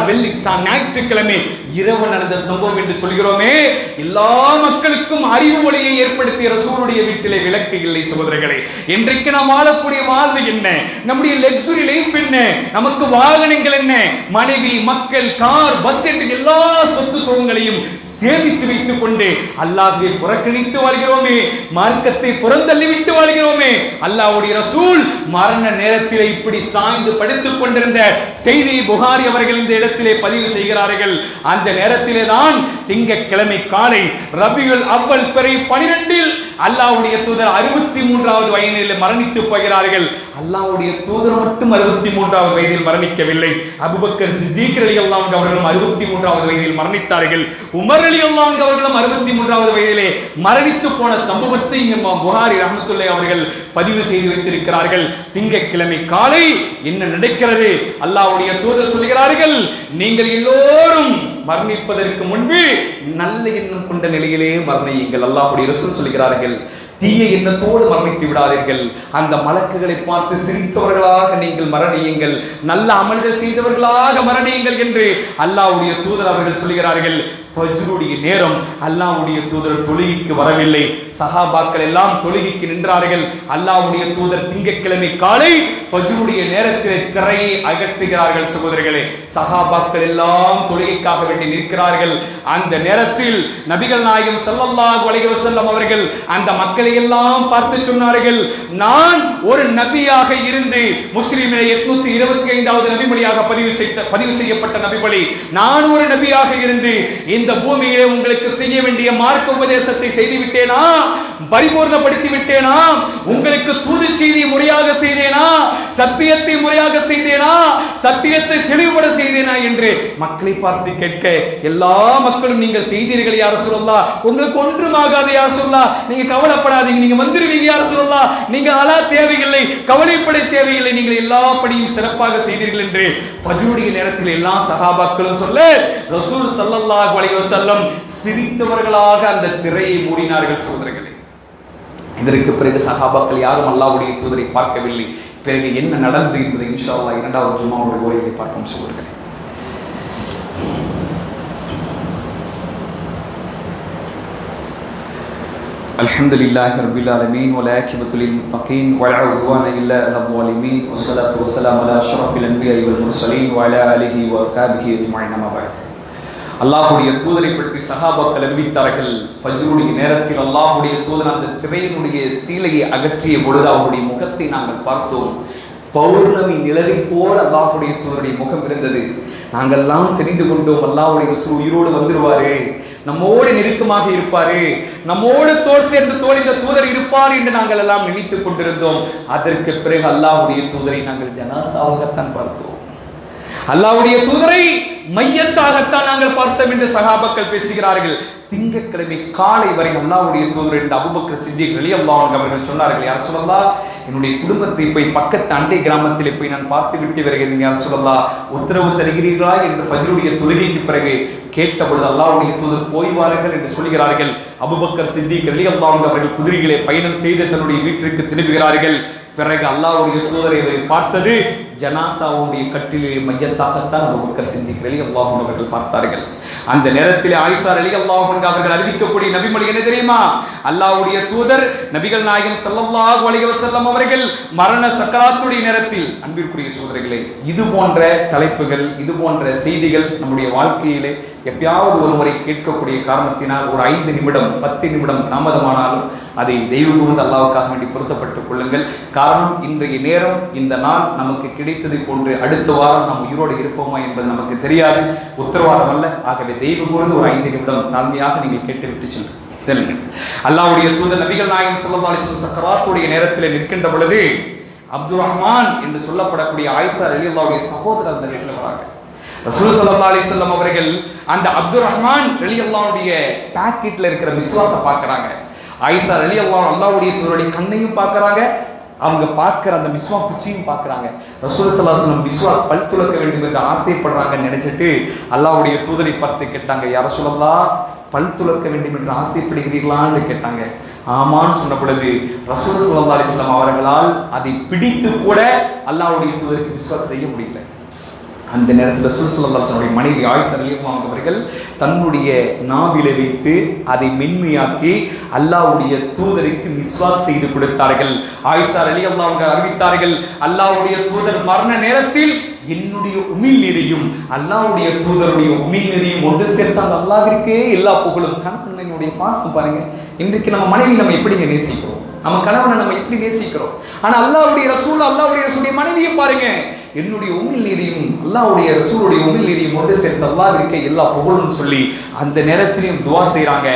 வெள்ளி ஞாயிற்றுக்கிழமை இரவு நடந்த சம்பவம் என்று சொல்கிறோமே. எல்லா மக்களுக்கும் அறிவு ஒளியை ஏற்படுத்திய ரசூலுடைய வீட்டிலே விளக்கு இல்லை சகோதரர்களே. இன்றைக்கு நாம் வாழக்கூடிய வாழ்வு என்ன, நம்முடைய லக்ஸுரி லைஃப் என்ன, நமக்கு வாகனங்கள் என்ன, மனைவி, மக்கள், கார், பஸ் என்று எல்லா சொத்து சுகங்களையும் சேமித்து வைத்துக் கொண்டு அல்லாஹ்வை புறக்கணித்து வாழ்கிறோமே, மார்க்கத்தை புறந்தள்ளி விட்டு வாழ்கிறோமே. அல்லாஹ்வுடைய ரசூல் மரண நேரத்தில் இப்படி சாய்ந்து படுத்துக் கொண்டிருந்த செய்தியை புகாரி அவர்கள் இந்த இடத்திலே பதிவு செய்கிறார்கள். அந்த நேரத்திலே தான் திங்கட்கிழமை காலை ரபியுல் அவ்வல் பிறை 12 அல்லாஹ்வுடைய தூதர் 63வது வயதில் மரணித்து போகிறார்கள். அல்லாஹ்வுடைய தூதர் மட்டும் 63வது வயதில் மரணிக்கவில்லை. அபூபக்கர் சித்தீக் ரலியல்லாஹு அன்ஹு அவர்களும் 63வது வயதில் மரணித்தார்கள். உமர் ரலியல்லாஹு அன்ஹு அவர்களும் 63வது வயதிலே மரணித்து போன சம்பவத்தை இமாம் புகாரி ரஹ்மத்துல்லாஹி அவர்கள் பதிவு செய்து வைத்திருக்கிறார்கள். திங்கட்கிழமை காலை என்ன நடக்கிறது? அல்லாஹ்வுடைய தூதர் சொல்கிறார்கள், நீங்கள் எல்லோரும் மரணிப்பதற்கு முன்பு நல்ல எண்ணம் கொண்ட நிலையிலே மரணியுங்கள். அல்லாஹ்வுடைய ரசூல் சொல்கிறார்கள், தீய எண்ணத்தோடு மரணித்து விடாதீர்கள். அந்த மலக்குகளை பார்த்து சிரித்தவர்களாக நீங்கள் மரணியுங்கள், நல்ல அமல்கள் செய்தவர்களாக மரணியுங்கள் என்று அல்லாஹ்வுடைய தூதர் அவர்கள் சொல்கிறார்கள். ஃபஜ்ருடைய நேரம் அல்லாஹ்வுடைய தூதர் தொழுகைக்கு வரவில்லை. சஹாபாக்கள் எல்லாம் தொழுகைக்கு நின்றார்கள். அல்லாஹ்வுடைய தூதர் திங்கட்கிழமை காலை ஃபஜ்ருடைய நேரத்தில் திரையை அகற்றுகிறார்கள். சகோதரர்களே, சஹாபாக்கள் எல்லாம் தொழுகைக்காக வேண்டி நிற்கிறார்கள். அந்த நேரத்தில் நபிகள் நாயகம் ஸல்லல்லாஹு அலைஹி வஸல்லம் அவர்கள் அந்த மக்களை எல்லாம் பார்த்து சொன்னார்கள், நான் ஒரு நபியாக இருந்து, முஸ்லிமிலே 825வது நபிமொழியாக பதிவு செய்யப்பட்ட நபிமொழி, நான் ஒரு நபியாக இருந்து இந்த பூமியிலே உங்களுக்கு செய்ய வேண்டிய மார்க்க உபதேசத்தை செய்து விட்டேனா, பரிபூர்ணப்படுத்தி விட்டேனா, உங்களுக்கு தூது செய்தியை முறையாக செய்தேனா, சத்தியத்தை முறையாக செய்தேனா, சத்தியத்தை தெளிவுபட செய்தேனா என்று மக்களை பார்த்து கேட்க எல்லா மக்களும் நீங்கள் செய்தீர்கள் யா ரசூலுல்லாஹ், உங்களுக்கு ஒன்றும் ஆகாது யா ரசூலுல்லாஹ், நீங்க கவலைப்படாதீங்க, நீங்க வந்துருவீங்க யா ரசூலுல்லாஹ், நீங்க அலா தேவையில்லை, கவலைப்பட தேவையில்லை, நீங்கள் எல்லா படியும் சிறப்பாக செய்தீர்கள் என்று ஃபஜ்ருடைய நேரத்தில் எல்லா சஹாபாக்களும் சொல்ல ரசூல் ஸல்லல்லாஹு அலைஹி வஸல்லம் சிரித்தவர்களாக அந்த திரையை மூடினார்கள். சகோதரர்களே, இதற்கு பிறகு சஹாபாக்கள் யாரும் அல்லாஹ்வுடைய தூதரை பார்க்கவில்லை. பிறகு என்ன நடந்தது என்பதை இன்ஷா அல்லாஹ் இரண்டாவது ஜும்மாவுடைய உரையை பார்ப்போம். சகோதரர்களே, அல்ஹம்துலில்லாஹி ரப்பில் ஆலமீன் வல் ஆகிபத்து லில் முத்தகீன் வலா உத்வான இல்லா அலல் ஸாலிமீன் வஸ்ஸலாத்து வஸ்ஸலாமு அலா அஷ்ரஃபில் அன்பியாஇ வல் முர்ஸலீன் வ அலா ஆலிஹி வ அஸ்ஹாபிஹி அஜ்மஈன். அம்மா பஅத். அல்லாஹ்வுடைய தூதரை பற்றி சஹாபாக்கள் அறிவித்தார்கள். ஃபஜ்ருடைய நேரத்தில் அல்லாஹ்வுடைய தூதர் அந்த திரையினுடைய சீலையை அகற்றிய பொழுது அவருடைய முகத்தை நாங்கள் பார்த்தோம். பௌர்ணமி நிலவை போல் அல்லாஹ்வுடைய தூதருடைய முகம் இருந்தது. நாங்கள்லாம் தெரிந்து கொண்டோம், அல்லாஹ்வுடைய ரசூல் உயிரோடு வந்துருவாரு, நம்மோடு நெருக்கமாக இருப்பாரு, நம்மோடு தோள் சேர்ந்து தோழிந்த தூதர் இருப்பார் என்று நாங்கள் எல்லாம் நினைத்துக் கொண்டிருந்தோம். அதற்கு பிறகு அல்லாஹ்வுடைய தூதரை நாங்கள் ஜனாசாவாகத்தான் பார்த்தோம். அல்லாஹ்வுடைய தூதரை மையத்தாகத்தான் நாங்கள் பார்த்தோம் என்று சஹாபாக்கள் பேசுகிறார்கள். திங்கட்கிழமை காலை வரை அல்லாஹ்வுடைய தூதர் என்று அபூபக்கர் சித்திக் ரலியல்லாஹு அன்ஹு அவர்கள் சொன்னார்கள், யா ரசூலல்லாஹ், என்னுடைய குடும்பத்தை போய் பக்கத்து அண்டை கிராமத்திலே போய் நான் பார்த்து விட்டு வருகிறேன், யா ரசூலல்லாஹ், உத்தரவு தருகிறீர்களா என்று ஃபஜ்ருடைய தொழுகைக்கு பிறகு கேட்டபொழுது அல்லாஹ்வுடைய தூதர் போய் வாருங்கள் என்று சொல்கிறார்கள். அபூபக்கர் சித்திக் ரலியல்லாஹு அன்ஹு அவர்கள் குதிரைகளை பயணம் செய்து தன்னுடைய வீட்டிற்கு திரும்புகிறார்கள். பிறகு அல்லாஹ்வுடைய தூதரை பார்த்தது ஜனாசாவுடைய கட்டிலே மையத்தாகத்தான் அபூபக்கர் சித்திக் ரலியல்லாஹு அன்ஹு அவர்கள் பார்த்தார்கள். அந்த நேரத்தில் ஆயிஷா ரலியல்லாஹு அன்ஹா அவர்கள் அறிவிக்கக்கூடிய நபிமொழி என்ன தெரியுமா? அல்லாஹ்வுடைய தூதர் நபிகள் நாயகம் ஸல்லல்லாஹு அலைஹி வஸல்லம் அவர்கள் மரண சக்கராத்துடைய நேரத்தில், அன்பிற்குரிய சகோதரர்களே, இது போன்ற தலைப்புகள், இது போன்ற செய்திகள் நம்முடைய வாழ்க்கையிலே எப்பயாவது ஒரு முறை கேட்கக்கூடிய காரணத்தினால் ஒரு 5 நிமிடம் 10 நிமிடம் தாமதமானாலும் அதை தெய்வ கூர்ந்து அல்லாஹ்வுக்காக வேண்டி பொருத்தப்பட்டுக் கொள்ளுங்கள். காரணம், இன்றைய நேரம், இந்த நாள் நமக்கு கிடைத்ததை போன்று அடுத்த வாரம் நாம் உயிரோடு இருப்போமா என்பது நமக்கு தெரியாது, உத்தரவாதம் அல்ல. ஆகவே தெய்வ கூர்ந்து ஒரு 5 நிமிடம் தாழ்மையாக நீங்கள் கேட்டுவிட்டு செல்லுங்கள். அல்லாஹ்வுடைய தூதர் நபிகள் நாயகம் ஸல்லல்லாஹு அலைஹி வஸல்லம் சக்கராத்துடைய நேரத்தில் நிற்கின்ற பொழுது அப்துர் ரஹ்மான் என்று சொல்லப்படக்கூடிய ஆயிஷா ரலியல்லாஹுடைய சகோதரர் அந்த வீட்டில் வராங்க. ரசூல் ஸல்லல்லாஹு அலைஹி வஸல்லம் அவர்கள் அந்த அப்துர் ரஹ்மான் ரலியல்லாஹுடைய பாக்கெட்ல இருக்கிற மிஸ்வாக்கை பார்க்கறாங்க. ஆயிஷா ரலியல்லாஹு அல்லாஹ்வுடைய தூதருடைய கண்ணையும் பார்க்கறாங்க, அவங்க பார்க்கிற அந்த மிஸ்வாக் குச்சியும் பார்க்கறாங்க. ரசூல் ஸல்லல்லாஹு அலைஹி வஸல்லம் மிஸ்வாக் பல் துலக்க வேண்டும் என்று ஆசைப்படுறாங்கன்னு நினைச்சிட்டு அல்லாஹ்வுடைய தூதரை பார்த்து கேட்டாங்க, யா ரசூலல்லாஹ் பல் துலக்க வேண்டும் என்று ஆசைப்படுகிறீர்களான்னு கேட்டாங்க. ஆமான்னு சொன்ன பொழுது ரசூல் ஸல்லல்லாஹு அலைஹி வஸல்லம் அவர்களால் அதை பிடித்து கூட அல்லாஹ்வுடைய தூதருக்கு மிஸ்வாக் செய்ய முடியல. அந்த நேரத்தில் ரசூல் ஸல்லல்லாஹு அலைஹி வஸல்லம் மனைவி ஆயிஷா ரலியல்லாஹு அவர்கள் தன்னுடைய நாவிலே வைத்து அதை மென்மையாக்கி அல்லாஹ்வுடைய தூதருக்கு மிஸ்வாக் செய்து கொடுத்தார்கள். ஆயிஷா ரலியல்லாஹு அன்ஹா அறிவித்தார்கள், அல்லாஹ்வுடைய தூதர் மரண நேரத்தில் என்னுடைய உமிழ் நீரையும் அல்லாஹ்வுடைய தூதருடைய உமிழ் நீரையும் ஒன்று சேர்த்தாங்க. அல்லாஹ்விற்கே எல்லா புகழும். கணவனுடைய பாசம் பாருங்க. இன்றைக்கு நம்ம மனைவி நம்ம எப்படிங்க நேசிக்கிறோம், நம்ம கணவனை நம்ம எப்படி நேசிக்கிறோம். ஆனா அல்லாஹ்வுடைய ரசூலுடைய மனைவியை பாருங்க, என்னுடைய உமிழ் நீரையும் அல்லாஹ்வுடைய ரசூலுடைய உமிழ் நீரையும் ஒன்று சேர்த்து அல்லாஹ்விற்கே எல்லா புகழும் சொல்லி அந்த நேரத்திலையும் துஆ செய்றாங்க.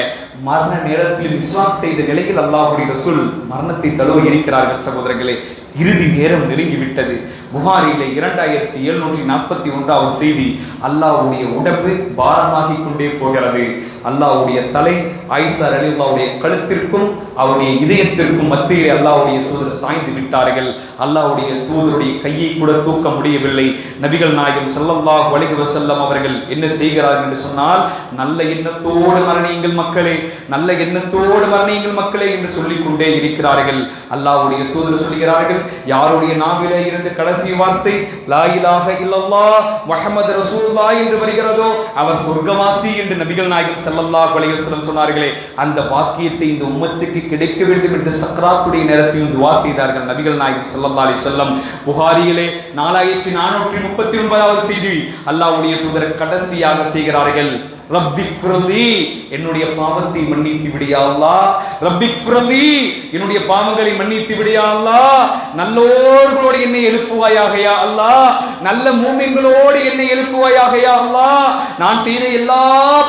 மரண நேரத்தில் மிஸ்வாக் செய்த நிலையில் அல்லாஹ்வுடைய ரசூல் மரணத்தை தழுவி இருக்கிறார்கள். சகோதரர்களே, இறுதி நேரம் நெருங்கிவிட்டது. புகாரிலே 2741வது செய்தி, அல்லாஹ்வுடைய உடம்பு பாரமாகி கொண்டே போகிறது. அல்லாஹ்வுடைய தலை ஆயிஷா ரலியல்லாஹுடைய கழுத்திற்கும் அவருடைய இதயத்திற்கும் மத்தியிலே அல்லாஹ்வுடைய தூதர் சாய்ந்து விட்டார்கள். அல்லாஹ்வுடைய தூதருடைய கையை கூட தூக்க முடியவில்லை. நபிகள் நாயகம் ஸல்லல்லாஹு அலைஹி வஸல்லம் அவர்கள் என்ன செய்கிறார்கள் என்று சொன்னால், நல்ல எண்ணத்தோடு மரணியுங்கள் மக்களே, நல்ல எண்ணத்தோடு மரணியுங்கள் மக்களே என்று சொல்லிக் கொண்டே இருக்கிறார்கள். அல்லாஹ்வுடைய தூதர் சொல்கிறார்கள், யாருடைய நாவிலே இருந்து கடைசி வார்த்தை லா இலாஹ இல்லல்லாஹ் முஹம்மது ரசூலுல்லாஹ் என்று வருகிறதோ அவர் சொர்க்கவாசி என்று நபிகள் நாயகம் ஸல்லல்லாஹு அலைஹி வஸல்லம் சொன்னார்களே, அந்த வாக்கியத்தை இந்த உம்மத்துக்கு கிடைக்க வேண்டும் என்று சக்ராத்துடைய நேரத்தில் துஆ செய்தார்கள் நபிகள் நாயகம் ஸல்லல்லாஹு அலைஹி வஸல்லம். புகாரியிலே 4439வது செய்தி, அல்லாஹ்வுடைய தூதர் கடைசியாக செய்கிறார்கள், ரப்பிக்ஃபிர்லி என்னுடைய பாவத்தை மன்னித்து விடு யா அல்லாஹ், ரப்பிக்ஃபிர்லி என்னுடைய பாவங்களை மன்னித்து விடு யா அல்லாஹ், நல்லோர்களோடு என்னை எழுப்புவாயாக யா அல்லாஹ், நல்ல மூமின்களோடு என்னை எழுப்புவாயாக யா அல்லாஹ், நான் செய்த எல்லா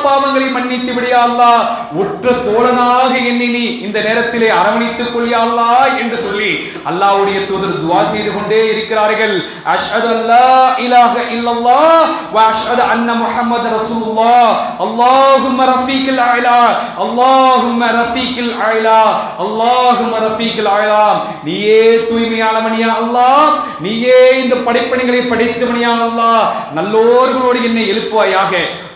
பாவங்களையும் மன்னித்து விடு யா அல்லாஹ், உற்ற தோழனாக என்னை நீ இந்த நேரத்திலே அரவணைத்துக் கொள் யா அல்லாஹ் என்று சொல்லி அல்லாஹ்வுடைய தூதர் துஆ செய்து கொண்டே இருக்கிறார்கள். அஷ்ஹது அல்லா இலாஹ இல்லல்லாஹ் வ அஷ்ஹது அன்ன முஹம்மது ரசூலுல்லாஹ், அல்லாஹும்ம ரஃபீகுல் அலா, அல்லாஹும்ம ரஃபீகுல் அலா, அல்லாஹும்ம ரஃபீகுல் அலா, நீயே தூய்மையானவன் யா அல்லாஹ், நீயே இந்த படைப்பணிகளை படைத்தவன் யா அல்லாஹ், நல்லோர்களோடு என்னை எழுப்புவாயாக,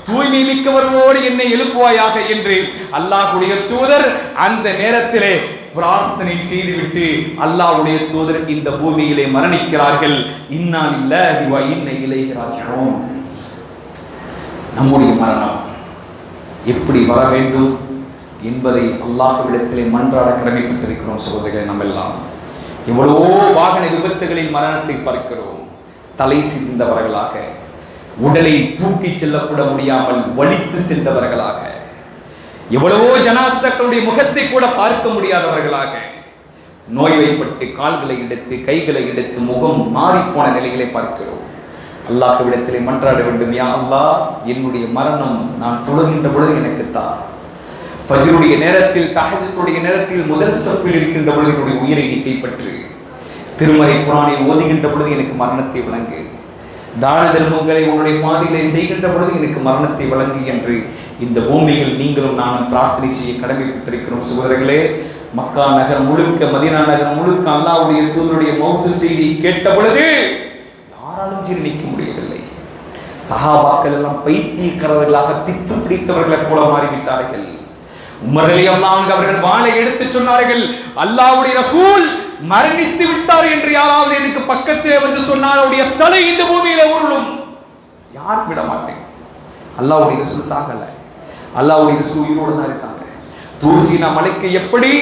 தூய்மை மிக்கவர்களோடு என்னை எழுப்புவாயாக என்று அல்லாஹ்வுடைய தூதர் அந்த நேரத்திலே பிரார்த்தனை செய்துவிட்டு அல்லாஹ்வுடைய தூதர் இந்த பூமியிலே மரணிக்கிறார்கள். இன்னா லில்லாஹி வ இன்னா இலைஹி ராஜிஊன். நம்முடைய மரணம் எப்படி வர வேண்டும் என்பதை அல்லாஹ்விடத்திலே மன்றாட கடமைப்பட்டிருக்கிறோம். சகோதரர்களே, நம்ம எல்லாம் எவ்வளவோ வாகன விபத்துகளின் மரணத்தை பார்க்கிறோம். தலை சிந்தவர்களாக, உடலை தூக்கி செல்லப்பட முடியாமல் வலித்து சென்றவர்களாக, எவ்வளவோ ஜனாசாக்களுடைய முகத்தை கூட பார்க்க முடியாதவர்களாக, நோய்வைப்பட்டு கால்களை எடுத்து கைகளை எடுத்து முகம் மாறி போன நிலைகளை பார்க்கிறோம். அல்லாஹ்விடத்திலே மன்றாட வேண்டும், யா அல்லாஹ் என்னுடைய மரணம் நான் தொழுகின்ற பொழுது எனக்கு தா, ஃபஜ்ருடைய நேரத்தில் தஹஜ்ஜுடைய நேரத்தில் முதல் சஃபில் இருக்கின்ற பொழுது என்னுடைய உயிரை நீ கைப்பற்று, திருமறை குர்ஆனை ஓதுகின்ற பொழுது எனக்கு மரணத்தை வழங்கு, தான தர்மங்களை உன்னுடைய பாதையிலே செய்கின்ற பொழுது எனக்கு மரணத்தை வழங்கு என்று இந்த பூமியில் நீங்களும் நானும் பிரார்த்தனை செய்ய கடமைப்பட்டிருக்கிறோம். சகோதரர்களே, மக்கா நகர் முழுக்க, மதீனா நகர் முழுக்க அல்லாஹ்வுடைய தூதருடைய மௌத் செய்தி கேட்ட பொழுது யாராலும் ஜீரணிக்க முடியவில்லை. சஹாபாக்கள் எல்லாம் பைத்தியக்காரர்களாக பித்து பிடித்தவர்களைப் போல மாறிவிட்டார்கள். உமர் ரலியல்லாஹு அன்ஹு அவர்கள் வாளை எடுத்து சொன்னார்கள், அல்லாஹ்வுடைய ரசூல் மரணித்து விட்டார் என்று யாராவது எனக்கு பக்கத்திலே வந்து சொன்னால் அவருடைய தலை இந்த பூமியில உருளும். யாரும் விட மாட்டேன். அல்லாஹ்வுடைய ரசூல் சாகல, அல்லாஹ்வுடைய ரசூல் உயிரோடு தான் இருக்காங்க. தூர் சீனா மலைக்கு எப்படி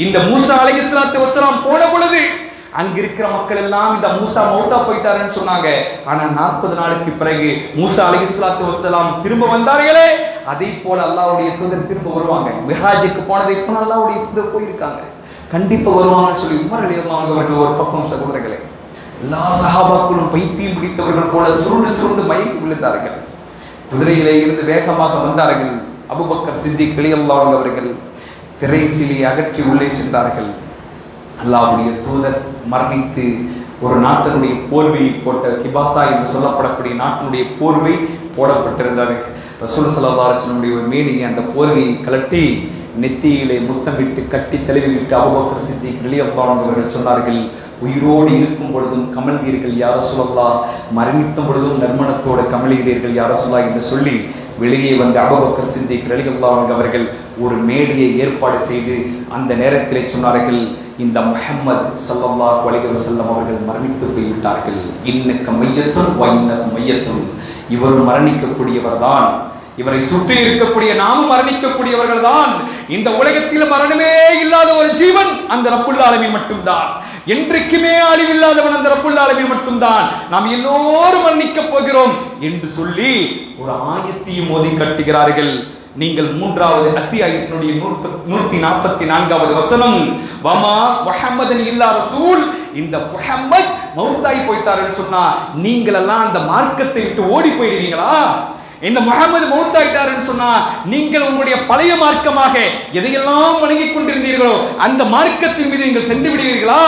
இந்த மூசா அலைஹிஸ்ஸலாத்து வஸ்ஸலாம் போன பொழுது அங்க இருக்கிற மக்கள் எல்லாம் இந்த மூசா மௌத்தா போயிட்டாருன்னு சொன்னாங்க. ஆனா 40 நாளுக்கு பிறகு மூசா அலைஹிஸ்ஸலாத்து வஸ்ஸலாம் திரும்ப வந்தார்களே, அதே போல அல்லாஹ்வுடைய தூதர் திரும்ப வருவாங்க. மிஹ்ராஜுக்கு போனதை போல அல்லாஹ்வுடைய தூதர் போயிருக்காங்க, கண்டிப்பா வருவாங்கன்னு சொல்லி உமர் ரலியல்லாஹு அன்ஹு அவர்கள் ஒரு பக்கம். சகோதரர்களே, எல்லா சஹாபாக்களும் பைத்தியம் பிடித்தவர்கள் போல சுருண்டு சுருண்டு மயங்கி விழுந்தார்கள். குதிரையிலே இருந்து வேகமாக வந்தார்கள். அபூபக்கர் சித்திக் ரலியல்லாஹு அவர்கள் திரைசீலை அகற்றி உள்ளே சென்றார்கள். அல்லாஹ்வுடைய தூதர் மரணித்து ஒரு நாட்டினுடைய போர்வையை போட்ட ஹிபாசா என்று சொல்லப்படக்கூடிய நாட்டினுடைய போர்வை போடப்பட்டிருந்தார்கள். ரசூல் ஸல்லல்லாஹு அலைஹி வஸல்லம் ஒரு மேனியை அந்த போர்வையை கலட்டி நெத்தியிலே முத்தமிட்டு கட்டி தழுவிவிட்டு அபூபக்கர் சித்திக் ரலியல்லாஹு அவர்கள் சொன்னார்கள், உயிரோடு இருக்கும் பொழுதும் கமழ்ந்தீர்கள் யா ரசூலல்லாஹ், மரணித்த பொழுதும் நறுமணத்தோடு கமழ்கிறீர்கள் யா ரசூலல்லாஹ் என்று சொல்லி வெளியே வந்த அபூபக்கர் சித்திக் ரலியல்லாஹு அவர்கள் ஒரு மேடையை ஏற்பாடு செய்து அந்த நேரத்திலே சொன்னார்கள், இந்த முஹம்மது ஸல்லல்லாஹு அலைஹி வஸல்லம் அவர்கள் மரணித்து போய்விட்டார்கள். இன்னக மையத்துன் வ இன்னக மையத்துன், இவர் மரணிக்கக்கூடியவர் தான், இவரை சுற்றி இருக்கக்கூடிய நாமும் மரணிக்கக்கூடியவர்கள் தான். இந்த உலகத்தில் மரணமே இல்லாத ஒரு ஜீவன் அந்த ரப்புல் ஆலமீன் மட்டும்தான். என்றைக்குமே அழிவில்லாதவன் அந்த ரப்புல் ஆலமீன் மட்டும்தான். நாம் எல்லோரும் மரணிக்க போகிறோம் என்று சொல்லி ஒரு ஆயத்தையும் மோதி கட்டுகிறார்கள். நீங்கள் 3வது அத்தியாயத்தினுடைய 144வது வசனம், வமா முஹம்மதன் இல்லா ரசூல், இந்த முஹம்மத் மௌத்தாய் போய்ட்டாருன்னு சொன்னா நீங்கள் எல்லாம் அந்த மார்க்கத்தை விட்டு ஓடி போயிருவீங்களா? இந்த முஹம்மது மௌத்தாயிட்டாருன்னு சொன்னா நீங்கள் உங்களுடைய பழைய மார்க்கமாக எதையெல்லாம் வணங்கிக் கொண்டிருந்தீர்களோ அந்த மார்க்கத்தின் மீது நீங்கள் சென்று விடுவீர்களா?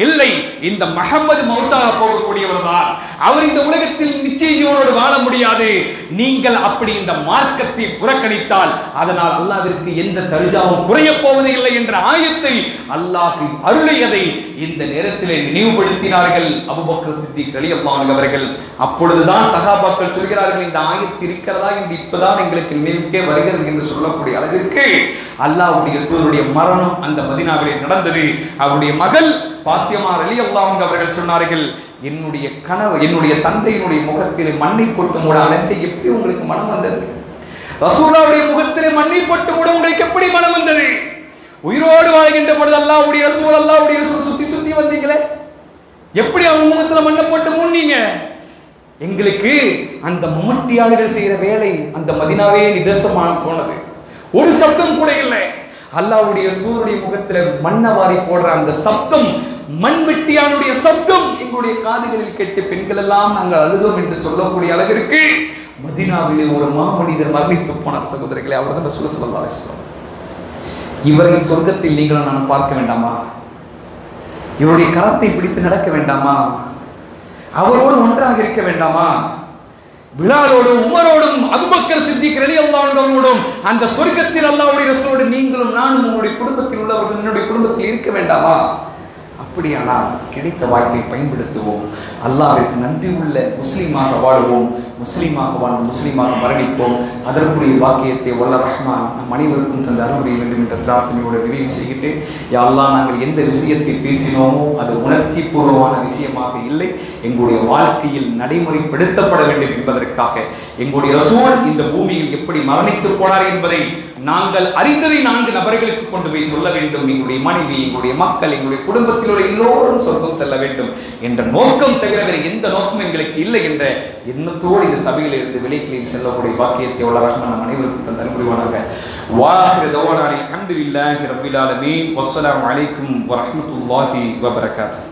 இல்லை, இந்த முஹம்மது மௌத்தாக போகக்கூடியவர் தான். அவர் இந்த உலகத்தில் நிச்சயோடு வாழ முடியாது. நீங்கள் அப்படி இந்த மார்க்கத்தை புறக்கணித்தால் அதனால் அல்லாஹ்விற்கு எந்த தர்ஜாவும் குறைய போவது இல்லை என்ற ஆயத்தை அல்லாஹ் அருளியதை இந்த நேரத்திலே நினைவுபடுத்தினார்கள் அபூபக்கர் சித்திக் ரலியல்லாஹு அவர்கள். அப்பொழுதுதான் சஹாபாக்கள் சொல்கிறார்கள், இந்த ஆயத்து இருக்கிறதா என்று இப்பதான் எங்களுக்கு நினைவுக்கே வருகிறது என்று சொல்லக்கூடிய அளவிற்கு அல்லாஹ்வுடைய தூதருடைய மரணம் அந்த மதீனாவிலே நடந்தது. அவருடைய மகள் பாத்திமா ரலியல்லாஹு அவர்கள் சொன்னார்கள், என்னுடைய கனவு, என்னுடைய தந்தையினுடைய முகத்திலே மண்ணை போட்டு மூட அலசை எப்படி உங்களுக்கு மனம் வந்தது? ரசூலுல்லாஹ்வுடைய முகத்திலே மண்ணை போட்டு மூட உங்களுக்கு எப்படி மனம் வந்தது? உயிரோடு வாழ்கின்ற பொழுது அல்லாஹ்வுடைய ரசூல் சுத்தி சுத்தி வந்தீங்களே, எப்படி அவங்க முகத்துல மண்ணை போட்டு மூடுனீங்க? எங்களுக்கு அந்த மம்மட்டியாளர்கள் செய்கிற வேலை அந்த மதீனாவே நிதர்சனமாக போனது. ஒரு சப்தம் கூட இல்லை. அல்லாஹ்வுடைய தூதருடைய முகத்துல மண்ணை வாரி போடுற அந்த சப்தம், மண் வெட்டியானுடைய சப்தம் எங்களுடைய காதுகளில் கேட்டு பெண்கள் எல்லாம் நாங்கள் அழுதோம் என்று சொல்லக்கூடிய அளவிற்கு மதீனாவிலே ஒரு மாமனிதர் மரணித்து போனார். சகோதரர்களே, அவர் தான் ரசூல் ஸல்லல்லாஹு அலைஹி வஸல்லம். இவரை சொர்க்கத்தில் நீங்களும் நான் பார்க்க வேண்டாமா? இவருடைய கரத்தை பிடித்து நடக்க வேண்டாமா? அவரோடு ஒன்றாக இருக்க வேண்டாமா? பிலாலோடும் உமரோடும் அபூபக்கர் சித்திக் ரலியல்லாஹு அன்ஹுவோடும் அந்த சொர்க்கத்தில் அல்லாஹ்வுடைய ரசூலோடு நீங்களும் நானும் உங்களுடைய குடும்பத்தில் உள்ளவர்கள் என்னுடைய குடும்பத்தில் இருக்க வேண்டாமா? அப்படியானால் கிடைத்த வாய்ப்பை பயன்படுத்துவோம். அல்லாஹ்விற்கு நன்றி உள்ள முஸ்லீமாக வாழுவோம். முஸ்லீமாக வாழ்ந்து முஸ்லீமாக மரணிப்போம். அதற்குரிய வாக்கியத்தை வல்ல ரஹ்மான் நம் அனைவருக்கும் தந்து அருள்புரிய வேண்டும் என்ற பிரார்த்தனையோடு நிறைவு செய்கிட்டு, யா அல்லாஹ், நாங்கள் எந்த விஷயத்தை பேசினோமோ அது உணர்ச்சி பூர்வமான விஷயமாக இல்லை, எங்களுடைய வாழ்க்கையில் நடைமுறைப்படுத்தப்பட வேண்டும் என்பதற்காக எங்களுடைய ரசூல் இந்த பூமியில் எப்படி மரணித்து போனார் என்பதை நாங்கள் அறிந்ததை 4 நபர்களுக்கு கொண்டு போய் சொல்ல வேண்டும். எங்களுடைய மனைவி, எங்களுடைய மக்கள், எங்களுடைய குடும்பத்தில் உள்ள எல்லோரும் சொர்க்கம் செல்ல வேண்டும் என்ற நோக்கம் தவிர வேறு எந்த நோக்கம் எங்களுக்கு இல்லை என்ற எண்ணத்தோடு இந்த சபையில் இருந்து விலைக்கிலையும் செல்லக்கூடிய பாக்கியத்தை வல்ல ரஹ்மான் நம் அனைவருக்கும் தந்து அருள்புரிவானாக. வாஹிரு தஅவானா அல்ஹம்துலில்லாஹி ரப்பில் ஆலமீன். வஸ்ஸலாமு அலைக்கும் வரஹ்மத்துல்லாஹி வபரகாத்துஹு.